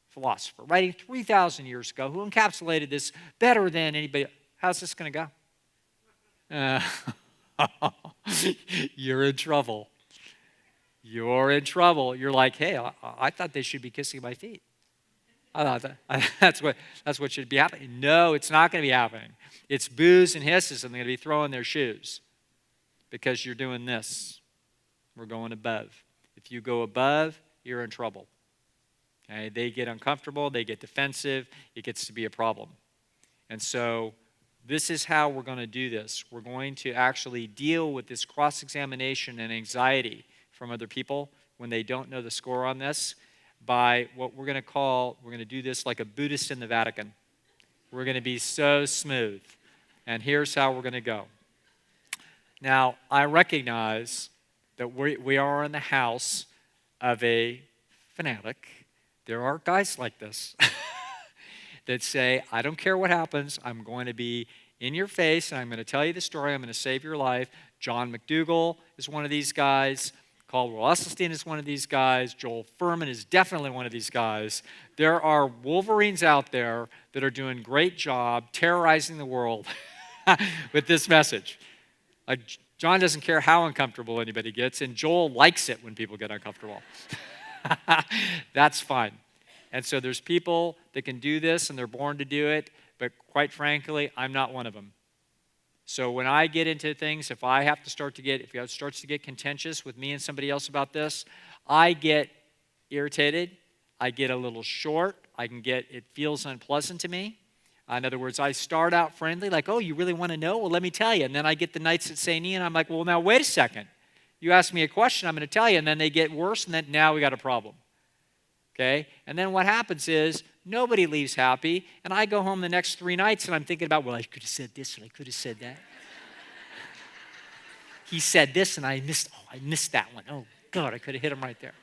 philosopher writing 3,000 years ago who encapsulated this better than anybody. How's this going to go? You're in trouble. You're in trouble. You're like, hey, I thought they should be kissing my feet. I thought that's what should be happening. No, it's not going to be happening. It's boos and hisses, and they're going to be throwing their shoes because you're doing this. We're going above. If you go above, you're in trouble. Okay? They get uncomfortable. They get defensive. It gets to be a problem. And so this is how we're going to do this. We're going to actually deal with this cross-examination and anxiety from other people when they don't know the score on this by what we're going to do this like a Buddhist in the Vatican. We're going to be so smooth. And here's how we're going to go. Now, I recognize that we are in the house of a fanatic. There are guys like this that say, I don't care what happens, I'm going to be in your face, and I'm going to tell you the story, I'm going to save your life. John McDougall is one of these guys. Caldwell Esselstyn is one of these guys. Joel Furman is definitely one of these guys. There are Wolverines out there that are doing a great job terrorizing the world with this message. John doesn't care how uncomfortable anybody gets, and Joel likes it when people get uncomfortable. That's fine. And so there's people that can do this, and they're born to do it, but quite frankly, I'm not one of them. So when I get into things, if it starts to get contentious with me and somebody else about this, I get irritated, I get a little short, it feels unpleasant to me. In other words, I start out friendly, like, oh, you really want to know? Well, let me tell you. And then I get the Knights at St. Ian, I'm like, well, now wait a second. You ask me a question, I'm going to tell you, and then they get worse, and then now we got a problem. Okay? And then what happens is nobody leaves happy, and I go home the next 3 nights, and I'm thinking about, well, I could have said this, and I could have said that. He said this, and I missed that one. Oh, God, I could have hit him right there.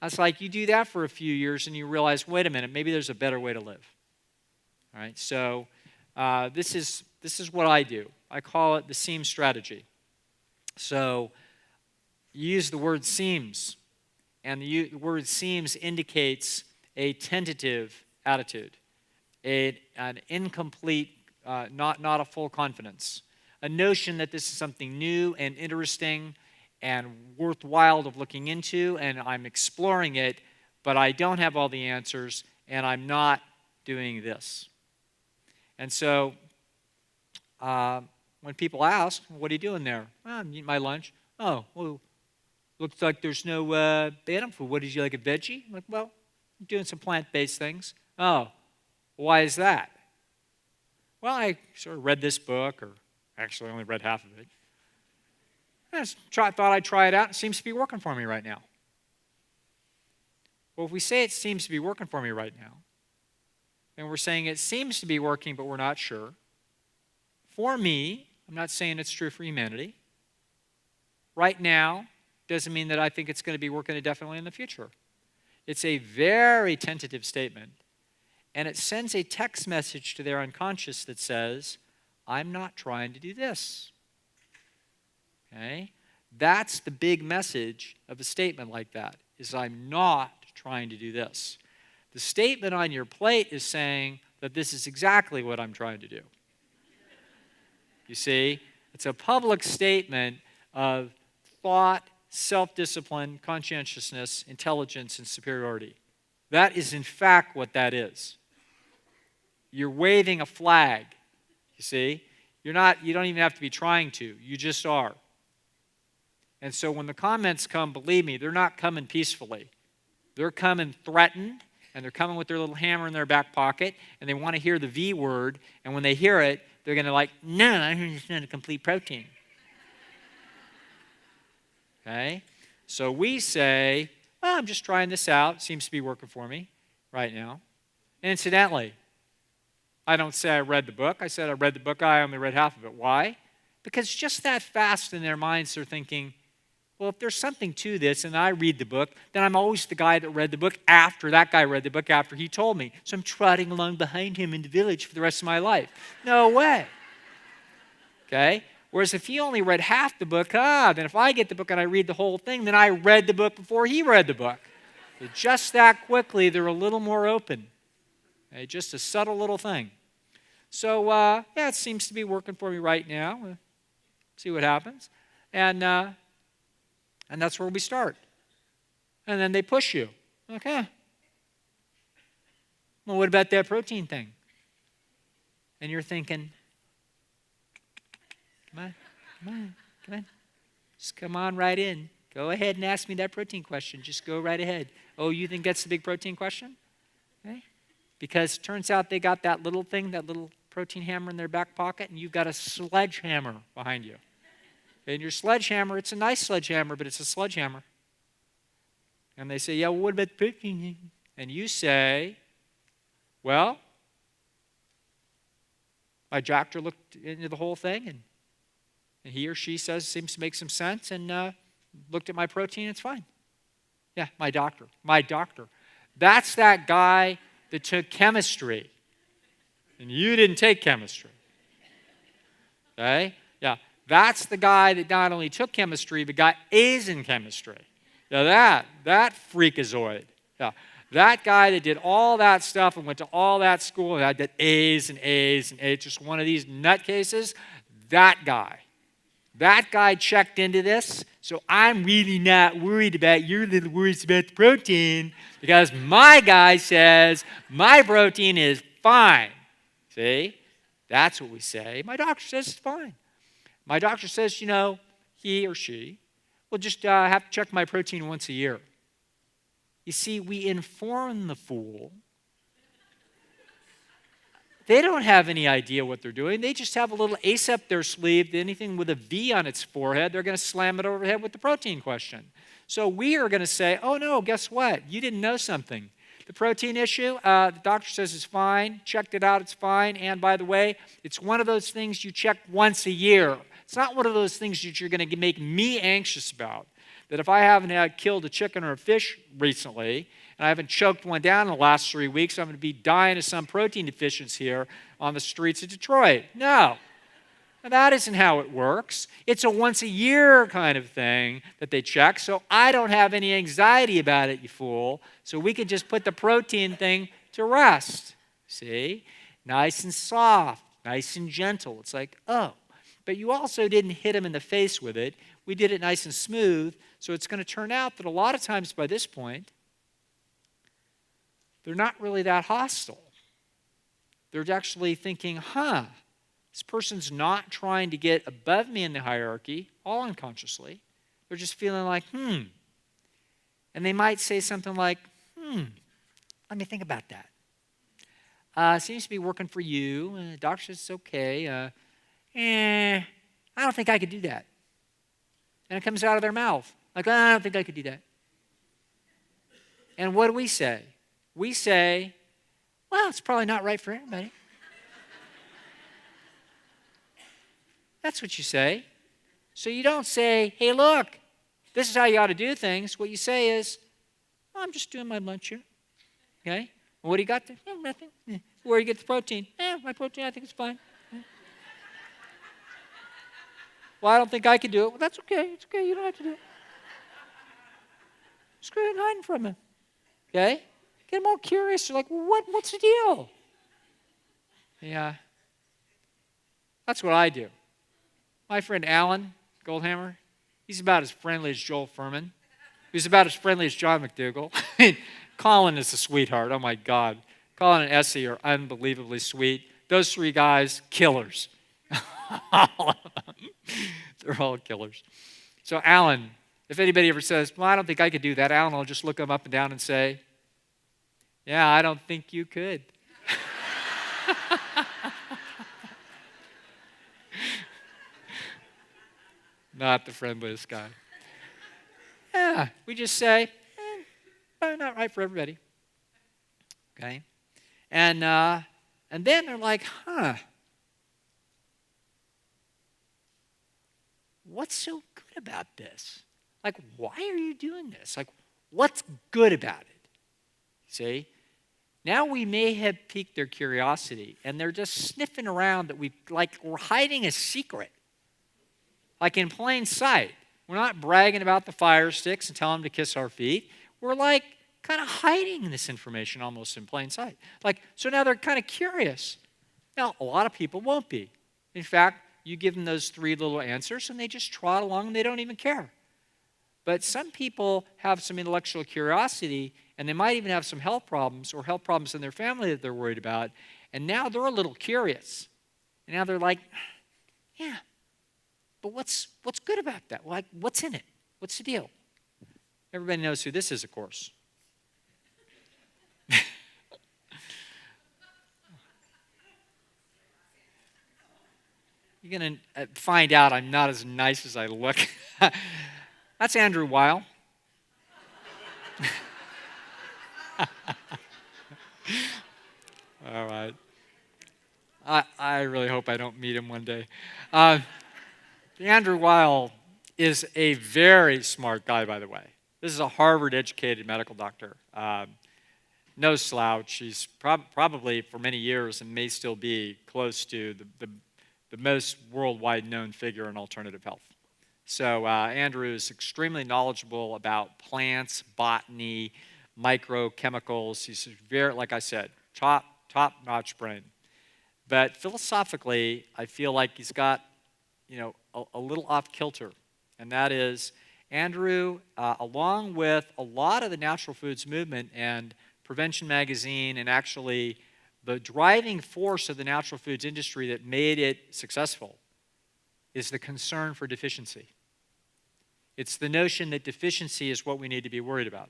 That's like you do that for a few years, and you realize, wait a minute, maybe there's a better way to live. All right, so this is what I do. I call it the seam strategy. So you use the word seems, and the word seems indicates a tentative attitude, an incomplete, not a full confidence, a notion that this is something new and interesting and worthwhile of looking into, and I'm exploring it, but I don't have all the answers, and I'm not doing this. And so when people ask, what are you doing there? Well, I'm eating my lunch. Oh, well, looks like there's no animal food. What, did you like a veggie? I'm like, well, I'm doing some plant-based things. Oh, why is that? Well, I sort of read this book, or actually only read half of it. I thought I'd try it out. It seems to be working for me right now. Well, if we say it seems to be working for me right now, then we're saying it seems to be working, but we're not sure. For me, I'm not saying it's true for humanity. Right now doesn't mean that I think it's going to be working indefinitely in the future. It's a very tentative statement, and it sends a text message to their unconscious that says, I'm not trying to do this. Okay? That's the big message of a statement like that, is I'm not trying to do this. The statement on your plate is saying that this is exactly what I'm trying to do. You see? It's a public statement of thought, self-discipline, conscientiousness, intelligence, and superiority. That is, in fact, what that is. You're waving a flag, you see? You don't even have to be trying to. You just are. And so when the comments come, believe me, they're not coming peacefully. They're coming threatened, and they're coming with their little hammer in their back pocket, and they want to hear the V word, and when they hear it, they're going to like, no, I heard it's not a complete protein. Okay? So we say, well, I'm just trying this out. It seems to be working for me right now. And incidentally, I don't say I read the book. I said I read the book. I only read half of it. Why? Because just that fast in their minds they're thinking, well, if there's something to this and I read the book, then I'm always the guy that read the book after that guy read the book after he told me. So I'm trotting along behind him in the village for the rest of my life. No way. Okay? Whereas if he only read half the book, then if I get the book and I read the whole thing, then I read the book before he read the book. So just that quickly, they're a little more open. Okay? Just a subtle little thing. So, it seems to be working for me right now. See what happens. And that's where we start. And then they push you. Okay. Well, what about that protein thing? And you're thinking, come on. Just come on right in. Go ahead and ask me that protein question. Just go right ahead. Oh, you think that's the big protein question? Okay. Because it turns out they got that little thing, that little protein hammer in their back pocket, and you've got a sledgehammer behind you. And your sledgehammer, it's a nice sledgehammer, but it's a sledgehammer. And they say, yeah, well, what about the protein? And you say, well, my doctor looked into the whole thing, and he or she says seems to make some sense, and looked at my protein, it's fine. Yeah, my doctor. That's that guy that took chemistry, and you didn't take chemistry. Okay? Yeah, that's the guy that not only took chemistry, but got A's in chemistry. Yeah, that freakazoid. Yeah, that guy that did all that stuff and went to all that school and had A's and A's and A's, just one of these nutcases, that guy. That guy checked into this, so I'm really not worried about your little worries about the protein because my guy says my protein is fine. See? That's what we say. My doctor says it's fine. My doctor says, he or she will just have to check my protein once a year. You see, we inform the fool. They don't have any idea what they're doing. They just have a little ace up their sleeve, anything with a V on its forehead, they're going to slam it over the head with the protein question. So we are going to say, oh no, guess what? You didn't know something. The protein issue, the doctor says it's fine, checked it out, it's fine, and by the way, it's one of those things you check once a year. It's not one of those things that you're going to make me anxious about. That if I haven't killed a chicken or a fish recently, and I haven't choked one down in the last 3 weeks, I'm going to be dying of some protein deficiency here on the streets of Detroit. No. Now, that isn't how it works. It's a once-a-year kind of thing that they check, so I don't have any anxiety about it, you fool. So we can just put the protein thing to rest. See? Nice and soft, nice and gentle. It's like, oh. But you also didn't hit them in the face with it. We did it nice and smooth, so it's going to turn out that a lot of times by this point, they're not really that hostile. They're actually thinking, this person's not trying to get above me in the hierarchy, all unconsciously. They're just feeling like, And they might say something like, let me think about that. Seems to be working for you. The doctor says it's okay. I don't think I could do that. And it comes out of their mouth. Like, I don't think I could do that. And what do we say? We say, well, it's probably not right for everybody. That's what you say. So you don't say, hey, look, this is how you ought to do things. What you say is, I'm just doing my lunch here. Okay? Well, what do you got there? Nothing. Where do you get the protein? My protein, I think it's fine. Well, I don't think I can do it. Well, that's okay. It's okay. You don't have to do it. Just go ahead and hide from him. Okay? Get them all curious. They're like, well, what's the deal? Yeah. That's what I do. My friend Alan Goldhammer, he's about as friendly as Joel Furman. He's about as friendly as John McDougall. Colin is a sweetheart. Oh, my God. Colin and Essie are unbelievably sweet. Those three guys, killers. They're all killers. So Alan, if anybody ever says, well, I don't think I could do that, Alan will just look him up and down and say, yeah, I don't think you could. Not the friendliest guy. Yeah, we just say, probably not right for everybody. Okay? And then they're like, what's so good about this? Like, why are you doing this? Like, what's good about it? See? Now we may have piqued their curiosity, and they're just sniffing around that we're hiding a secret. Like in plain sight. We're not bragging about the fire sticks and telling them to kiss our feet. We're like kind of hiding this information almost in plain sight. Like, so now they're kind of curious. Now, a lot of people won't be. In fact, you give them those 3 little answers, and they just trot along, and they don't even care. But some people have some intellectual curiosity, and they might even have some health problems or health problems in their family that they're worried about, and now they're a little curious. And now they're like, yeah, but what's good about that? Like, what's in it? What's the deal? Everybody knows who this is, of course. You're going to find out I'm not as nice as I look. That's Andrew Weil. All right. I really hope I don't meet him one day. Andrew Weil is a very smart guy, by the way. This is a Harvard-educated medical doctor. No slouch. He's probably for many years and may still be close to the most worldwide known figure in alternative health. So Andrew is extremely knowledgeable about plants, botany, microchemicals. He's very, like I said, top-notch brain. But philosophically, I feel like he's got, a little off kilter. And that is, Andrew, along with a lot of the natural foods movement and Prevention Magazine, and actually the driving force of the natural foods industry that made it successful, is the concern for deficiency. It's the notion that deficiency is what we need to be worried about.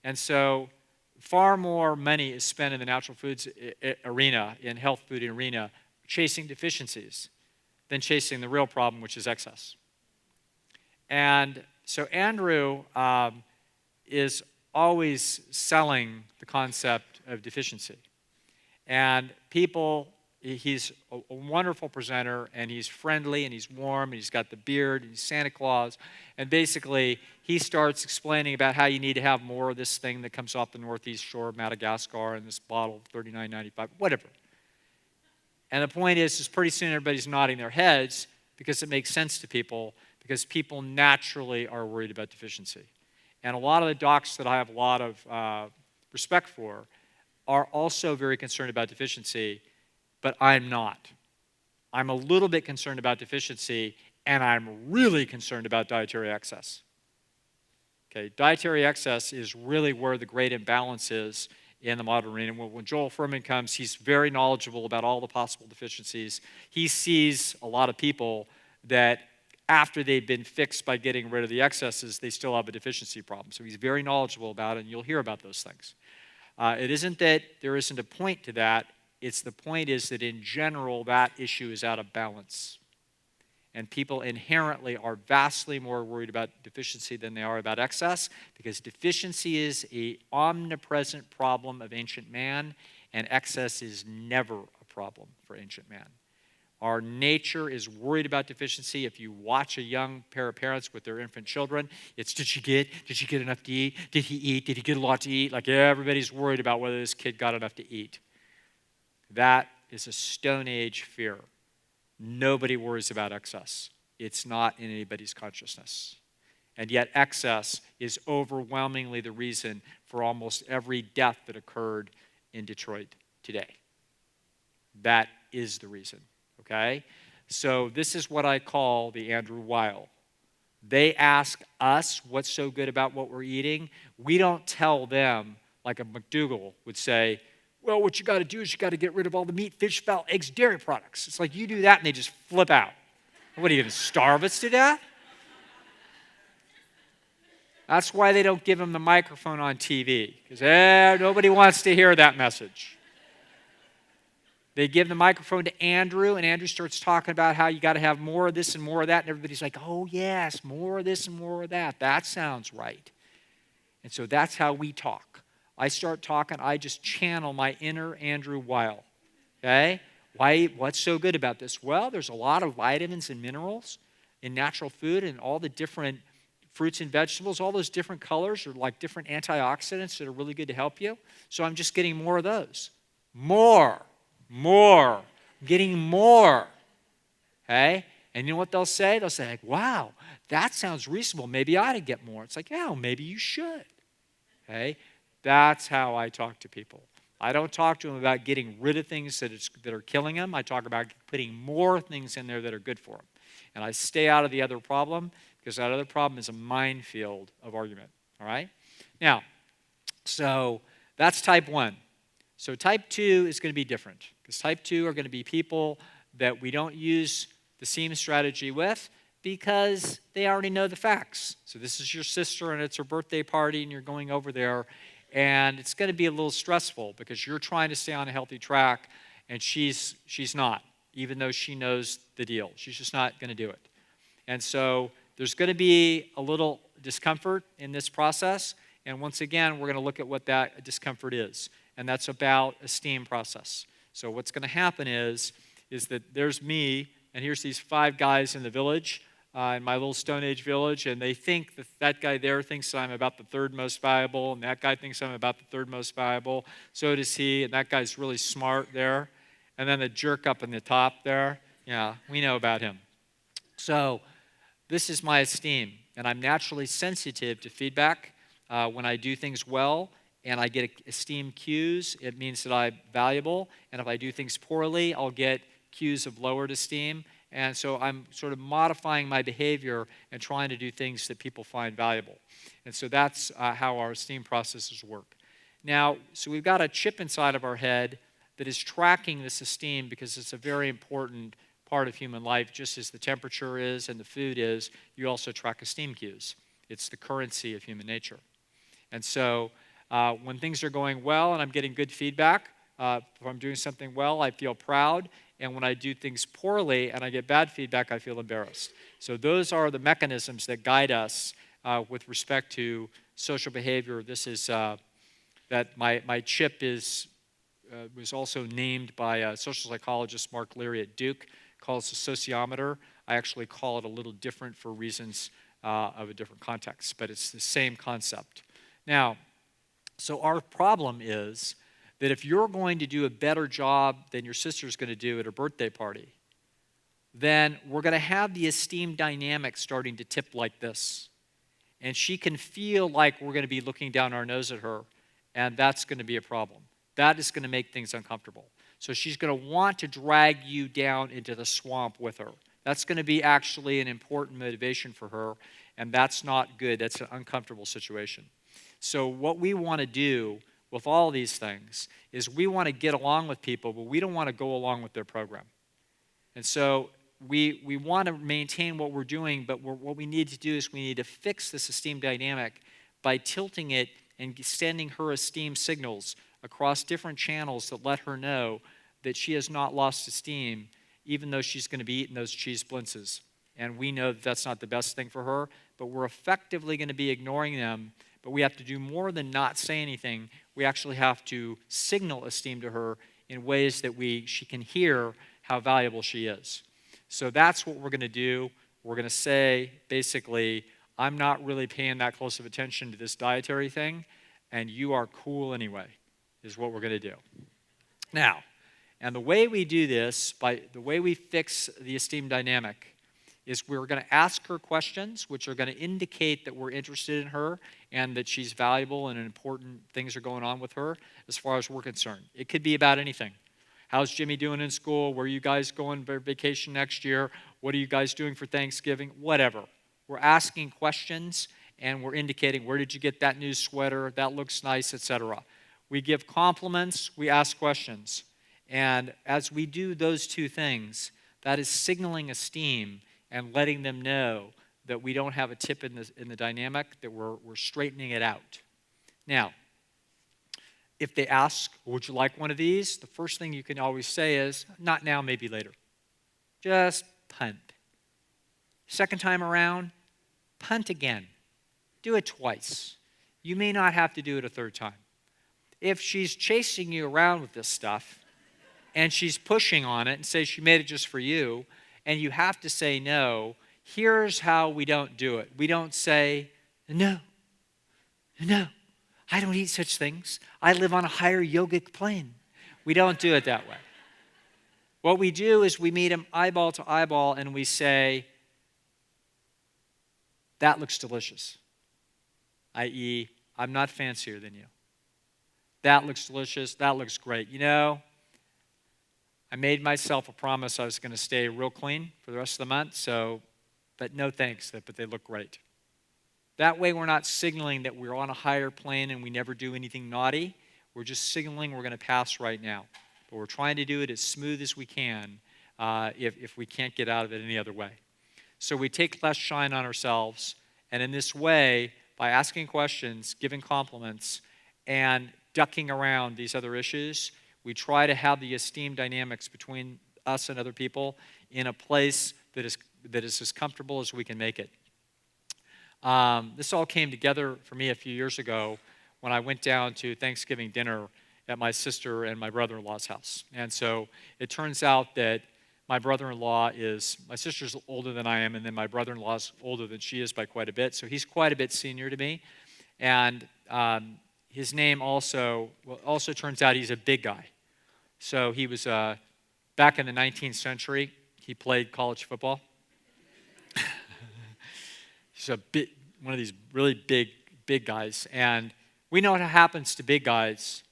And so far more money is spent in the natural foods arena, in health food arena, chasing deficiencies than chasing the real problem, which is excess. And so Andrew is always selling the concept of deficiency. And people, he's a wonderful presenter, and he's friendly, and he's warm, and he's got the beard, and he's Santa Claus. And basically, he starts explaining about how you need to have more of this thing that comes off the northeast shore of Madagascar in this bottle, $39.95, whatever. And the point is pretty soon everybody's nodding their heads because it makes sense to people, because people naturally are worried about deficiency. And a lot of the docs that I have a lot of respect for are also very concerned about deficiency, but I'm not. I'm a little bit concerned about deficiency, and I'm really concerned about dietary excess. Okay, dietary excess is really where the great imbalance is in the modern arena. When Joel Fuhrman comes, he's very knowledgeable about all the possible deficiencies. He sees a lot of people that after they've been fixed by getting rid of the excesses, they still have a deficiency problem. So he's very knowledgeable about it, and you'll hear about those things. It isn't that there isn't a point to that. It's the point is that in general, that issue is out of balance. And people inherently are vastly more worried about deficiency than they are about excess, because deficiency is an omnipresent problem of ancient man, and excess is never a problem for ancient man. Our nature is worried about deficiency. If you watch a young pair of parents with their infant children, it's did she get enough to eat? Did he eat? Did he get a lot to eat? Like everybody's worried about whether this kid got enough to eat. That is a Stone Age fear. Nobody worries about excess. It's not in anybody's consciousness. And yet excess is overwhelmingly the reason for almost every death that occurred in Detroit today. That is the reason, okay? So this is what I call the Andrew Weil. They ask us what's so good about what we're eating. We don't tell them, like a McDougall would say, well, what you got to do is you got to get rid of all the meat, fish, fowl, eggs, dairy products. It's like you do that and they just flip out. What, are you going to starve us to death? That's why they don't give them the microphone on TV, because nobody wants to hear that message. They give the microphone to Andrew, and Andrew starts talking about how you got to have more of this and more of that, and everybody's like, oh, yes, more of this and more of that. That sounds right. And so that's how we talk. I start talking, I just channel my inner Andrew Weil, okay? What's so good about this? Well, there's a lot of vitamins and minerals in natural food and all the different fruits and vegetables, all those different colors are like different antioxidants that are really good to help you. So I'm just getting more of those. More. Getting more. Okay? And you know what they'll say? They'll say, like, wow, that sounds reasonable. Maybe I ought to get more. It's like, yeah, well, maybe you should. Okay? That's how I talk to people. I don't talk to them about getting rid of things that are killing them. I talk about putting more things in there that are good for them. And I stay out of the other problem because that other problem is a minefield of argument. All right? Now, so that's type 1. So type 2 is going to be different because type 2 are going to be people that we don't use the esteem strategy with because they already know the facts. So this is your sister and it's her birthday party and you're going over there and it's going to be a little stressful because you're trying to stay on a healthy track and she's not, even though she knows the deal. She's just not going to do it. And so there's going to be a little discomfort in this process. And once again, we're going to look at what that discomfort is. And that's about esteem process. So what's going to happen is that there's me, and here's these 5 guys in the village, in my little Stone Age village, and they think that guy there thinks that I'm about the 3rd most valuable, and that guy thinks I'm about the 3rd most valuable. So does he, and that guy's really smart there. And then the jerk up in the top there, yeah, we know about him. So this is my esteem, and I'm naturally sensitive to feedback. When I do things well and I get esteem cues, it means that I'm valuable. And if I do things poorly, I'll get cues of lowered esteem. And so I'm sort of modifying my behavior and trying to do things that people find valuable. And so that's how our esteem processes work. Now, so we've got a chip inside of our head that is tracking this esteem because it's a very important part of human life. Just as the temperature is and the food is, you also track esteem cues. It's the currency of human nature. And so when things are going well and I'm getting good feedback, if I'm doing something well, I feel proud. And when I do things poorly and I get bad feedback, I feel embarrassed. So those are the mechanisms that guide us with respect to social behavior. This is that my chip was also named by a social psychologist, Mark Leary at Duke, calls the sociometer. I actually call it a little different for reasons of a different context, but it's the same concept. Now, so our problem is that if you're going to do a better job than your sister's going to do at her birthday party, then we're going to have the esteem dynamic starting to tip like this. And she can feel like we're going to be looking down our nose at her, and that's going to be a problem. That is going to make things uncomfortable. So she's going to want to drag you down into the swamp with her. That's going to be actually an important motivation for her, and that's not good. That's an uncomfortable situation. So what we want to do with all these things is we want to get along with people, but we don't want to go along with their program. And so we want to maintain what we're doing, but what we need to do is we need to fix this esteem dynamic by tilting it and sending her esteem signals across different channels that let her know that she has not lost esteem, even though she's going to be eating those cheese blintzes. And we know that that's not the best thing for her, but we're effectively going to be ignoring them. But we have to do more than not say anything. We actually have to signal esteem to her in ways that she can hear how valuable she is. So that's what we're going to do. We're going to say, basically, I'm not really paying that close of attention to this dietary thing, and you are cool anyway, is what we're going to do. Now, and the way we do this, the way we fix the esteem dynamic, is we're going to ask her questions, which are going to indicate that we're interested in her and that she's valuable and important things are going on with her as far as we're concerned. It could be about anything. How's Jimmy doing in school? Where are you guys going for vacation next year? What are you guys doing for Thanksgiving? Whatever. We're asking questions and we're indicating, where did you get that new sweater? That looks nice, etc. We give compliments, we ask questions. And as we do those two things, that is signaling esteem and letting them know that we don't have a tip in the dynamic, that we're straightening it out. Now, if they ask, would you like one of these? The first thing you can always say is, not now, maybe later. Just punt. Second time around, punt again. Do it twice. You may not have to do it a third time. If she's chasing you around with this stuff, and she's pushing on it and says she made it just for you, and you have to say no, Here's how we don't do it. We don't say, no, I don't eat such things. I live on a higher yogic plane. We don't do it that way. What we do is we meet him eyeball to eyeball and we say, that looks delicious. i.e., I'm not fancier than you. That looks delicious. That looks great. You know, I made myself a promise I was going to stay real clean for the rest of the month, but no thanks, but they look great. That way we're not signaling that we're on a higher plane and we never do anything naughty. We're just signaling we're going to pass right now. But we're trying to do it as smooth as we can if we can't get out of it any other way. So we take less shine on ourselves, and in this way, by asking questions, giving compliments, and ducking around these other issues, we try to have the esteem dynamics between us and other people in a place that is as comfortable as we can make it. This all came together for me a few years ago when I went down to Thanksgiving dinner at my sister and my brother-in-law's house. And so it turns out that my sister's older than I am, and then my brother-in-law's older than she is by quite a bit, so he's quite a bit senior to me. And his name also turns out he's a big guy. So he was, back in the 19th century, he played college football. He's one of these really big guys. And we know what happens to big guys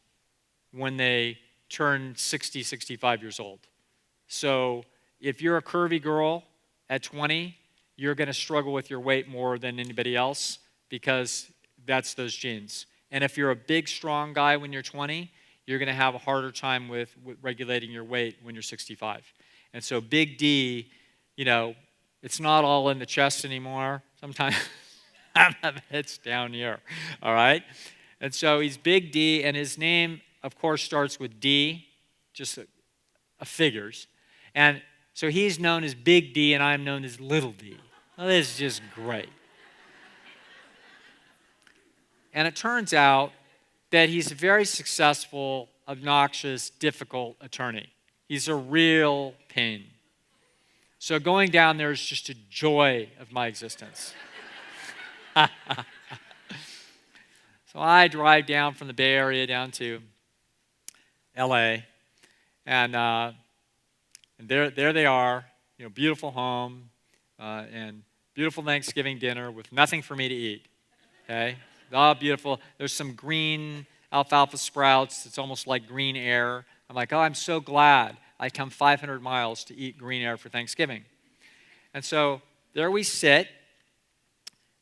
when they turn 60, 65 years old. So if you're a curvy girl at 20, you're going to struggle with your weight more than anybody else because that's those genes. And if you're a big, strong guy when you're 20, you're going to have a harder time with regulating your weight when you're 65. And so big D, it's not all in the chest anymore. Sometimes it's down here, all right? And so he's Big D, and his name, of course, starts with D, just a figures. And so he's known as Big D, and I'm known as Little D. Well, this is just great. And it turns out that he's a very successful, obnoxious, difficult attorney. He's a real pain. So going down there is just a joy of my existence. So I drive down from the Bay Area down to L.A., and there they are, beautiful home and beautiful Thanksgiving dinner with nothing for me to eat. Okay, all beautiful. There's some green alfalfa sprouts. It's almost like green air. I'm like, oh, I'm so glad I come 500 miles to eat green air for Thanksgiving. And so there we sit,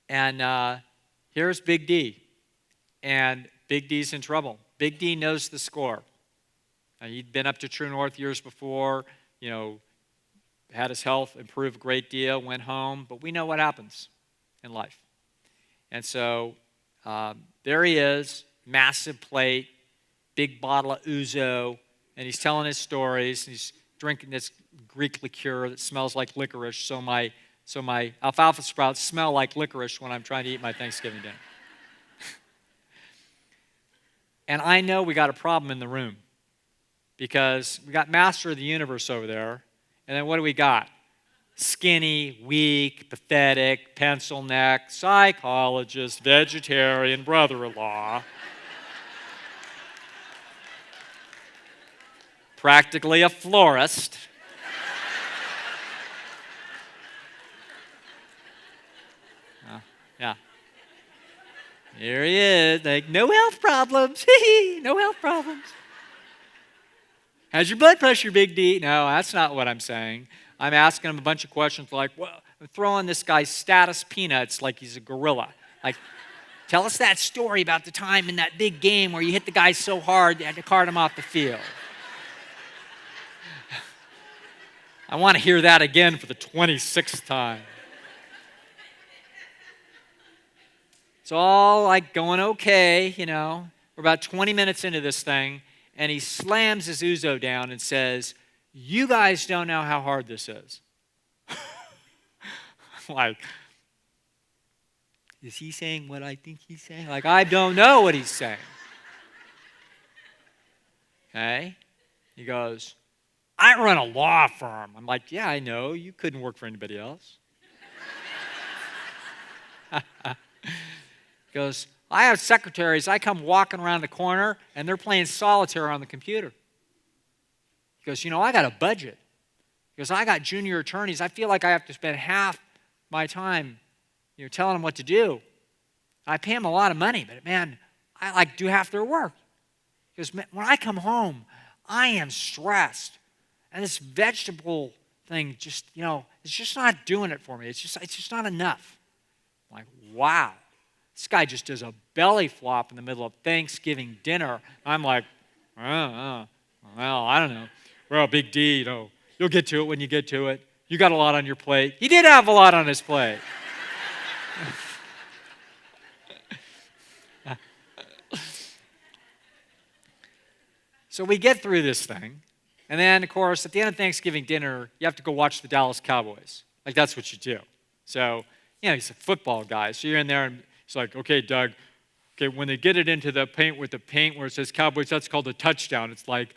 and here's Big D. And Big D's in trouble. Big D knows the score. Now, he'd been up to TrueNorth years before, had his health improve a great deal, went home, but we know what happens in life. And so there he is, massive plate, big bottle of ouzo, and he's telling his stories. He's drinking this Greek liqueur that smells like licorice, so my alfalfa sprouts smell like licorice when I'm trying to eat my Thanksgiving dinner. And I know we got a problem in the room because we got Master of the Universe over there, and then what do we got? Skinny, weak, pathetic, pencil neck, psychologist, vegetarian, brother-in-law. Practically a florist. Yeah. Here he is, like, no health problems. No health problems. How's your blood pressure, Big D? No, that's not what I'm saying. I'm asking him a bunch of questions like, well, I'm throwing this guy status peanuts like he's a gorilla. Like, tell us that story about the time in that big game where you hit the guy so hard you had to cart him off the field. I want to hear that again for the 26th time. It's all like going okay, We're about 20 minutes into this thing, and he slams his ouzo down and says, you guys don't know how hard this is. Like, is he saying what I think he's saying? Like, I don't know what he's saying. Okay? He goes, I run a law firm. I'm like, yeah, I know. You couldn't work for anybody else. He goes, I have secretaries. I come walking around the corner, and they're playing solitaire on the computer. He goes, I got a budget. He goes, I got junior attorneys. I feel like I have to spend half my time, telling them what to do. I pay them a lot of money, but man, I do half their work. He goes, when I come home, I am stressed. And this vegetable thing just, it's just not doing it for me. It's just not enough. I'm like, wow. This guy just does a belly flop in the middle of Thanksgiving dinner. I'm like, well, I don't know. Well, Big D, you'll get to it when you get to it. You got a lot on your plate. He did have a lot on his plate. So we get through this thing. And then, of course, at the end of Thanksgiving dinner, you have to go watch the Dallas Cowboys. Like, that's what you do. So, he's a football guy. So you're in there, and he's like, okay, Doug, when they get it into the paint with the paint where it says Cowboys, that's called a touchdown. It's like,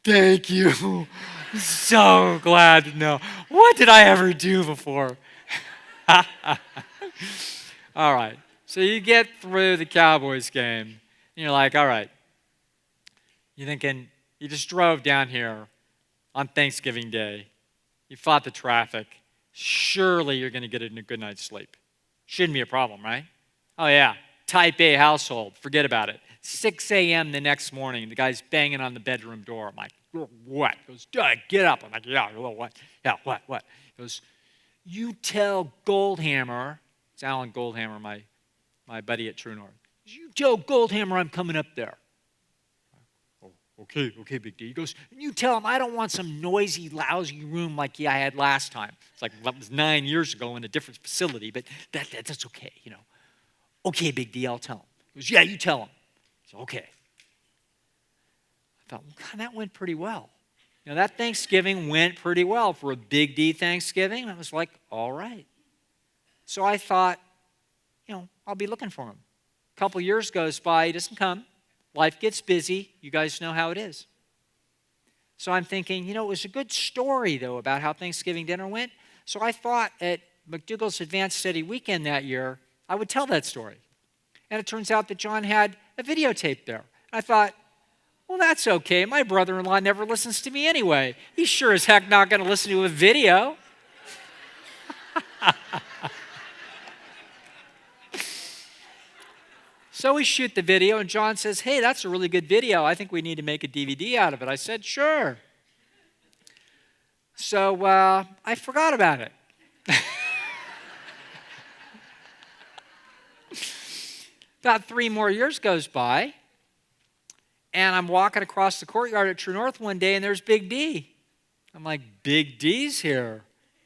thank you. I'm so glad to know. What did I ever do before? All right. So you get through the Cowboys game, and you're like, all right. You're thinking, you just drove down here on Thanksgiving Day. You fought the traffic. Surely you're going to get a good night's sleep. Shouldn't be a problem, right? Oh, yeah. Type A household. Forget about it. 6 a.m. the next morning, the guy's banging on the bedroom door. I'm like, what? He goes, Doug, get up. I'm like, yeah, what? Yeah, what? He goes, you tell Goldhammer, it's Alan Goldhammer, my buddy at TrueNorth. You tell Goldhammer I'm coming up there. Okay, Big D. He goes, and you tell him I don't want some noisy, lousy room like I had last time. It's like that was 9 years ago in a different facility, but that's okay, Okay, Big D, I'll tell him. He goes, yeah, you tell him. So, okay. I thought, well, God, that went pretty well. That Thanksgiving went pretty well. For a Big D Thanksgiving, I was like, all right. So I thought, I'll be looking for him. A couple years goes by, he doesn't come. Life gets busy. You guys know how it is. So I'm thinking, it was a good story, though, about how Thanksgiving dinner went. So I thought at McDougall's Advanced Study Weekend that year, I would tell that story. And it turns out that John had a videotape there. I thought, well, that's okay. My brother-in-law never listens to me anyway. He's sure as heck not going to listen to a video. So we shoot the video, and John says, hey, that's a really good video. I think we need to make a DVD out of it. I said, sure. So I forgot about it. About 3 more years goes by, and I'm walking across the courtyard at TrueNorth one day, and there's Big D. I'm like, Big D's here.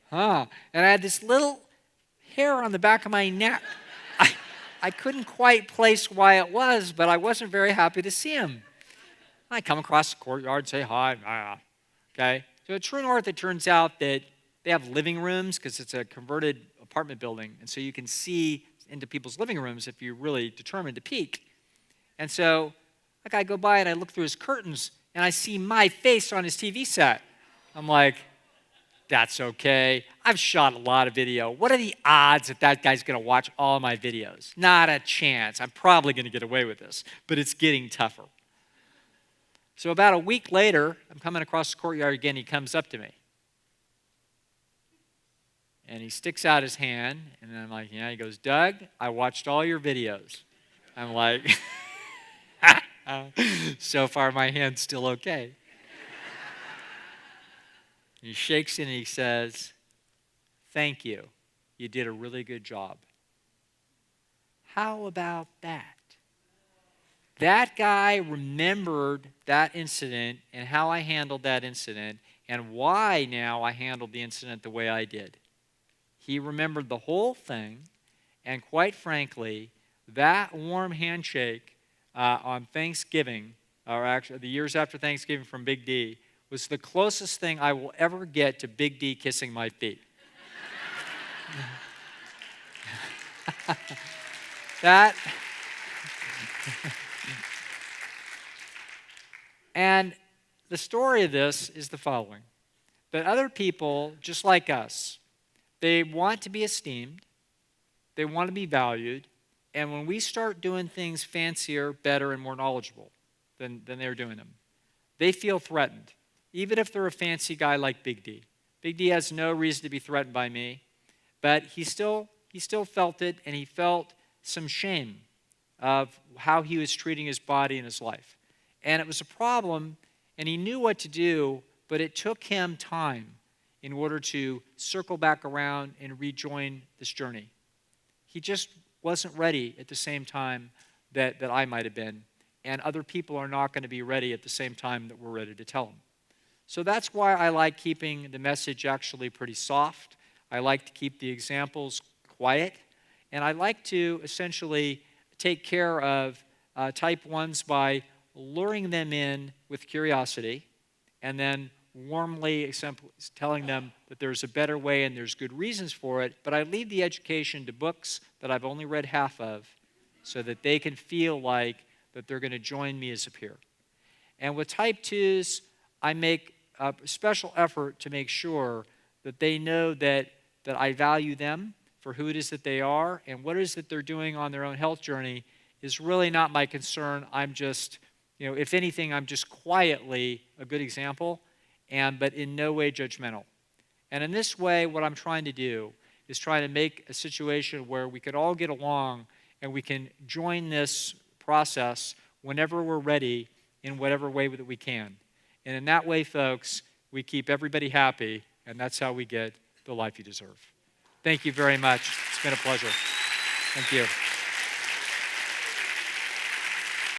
Huh. And I had this little hair on the back of my neck. I couldn't quite place why it was, but I wasn't very happy to see him. I come across the courtyard and say hi. Okay? So at TrueNorth, it turns out that they have living rooms because it's a converted apartment building, and so you can see into people's living rooms if you're really determined to peek. And so I go by and I look through his curtains, and I see my face on his TV set. I'm like, that's okay. I've shot a lot of video. What are the odds that guy's going to watch all my videos? Not a chance. I'm probably going to get away with this, but it's getting tougher. So about a week later, I'm coming across the courtyard again. He comes up to me. And he sticks out his hand, and I'm like, yeah. He goes, Doug, I watched all your videos. I'm like, so far my hand's still okay. He shakes it and he says, thank you. You did a really good job. How about that? That guy remembered that incident and how I handled that incident and why now I handled the incident the way I did. He remembered the whole thing, and quite frankly, that warm handshake on Thanksgiving, or actually the years after Thanksgiving from Big D, was the closest thing I will ever get to Big D kissing my feet. And the story of this is the following. That other people, just like us, they want to be esteemed, they want to be valued, and when we start doing things fancier, better, and more knowledgeable than they're doing them, they feel threatened, even if they're a fancy guy like Big D. Big D has no reason to be threatened by me, but he still felt it, and he felt some shame of how he was treating his body and his life. And it was a problem, and he knew what to do, but it took him time in order to circle back around and rejoin this journey. He just wasn't ready at the same time that I might have been, and other people are not going to be ready at the same time that we're ready to tell them. So that's why I like keeping the message actually pretty soft. I like to keep the examples quiet, and I like to essentially take care of type 1s by luring them in with curiosity and then warmly telling them that there's a better way and there's good reasons for it, but I leave the education to books that I've only read half of so that they can feel like that they're going to join me as a peer. And with type 2s, I make a special effort to make sure that they know that I value them for who it is that they are, and what it is that they're doing on their own health journey is really not my concern. I'm just, if anything, I'm just quietly a good example, but in no way judgmental. And in this way, what I'm trying to do is try to make a situation where we could all get along and we can join this process whenever we're ready in whatever way that we can. And in that way, folks, we keep everybody happy, and that's how we get the life you deserve. Thank you very much. It's been a pleasure. Thank you.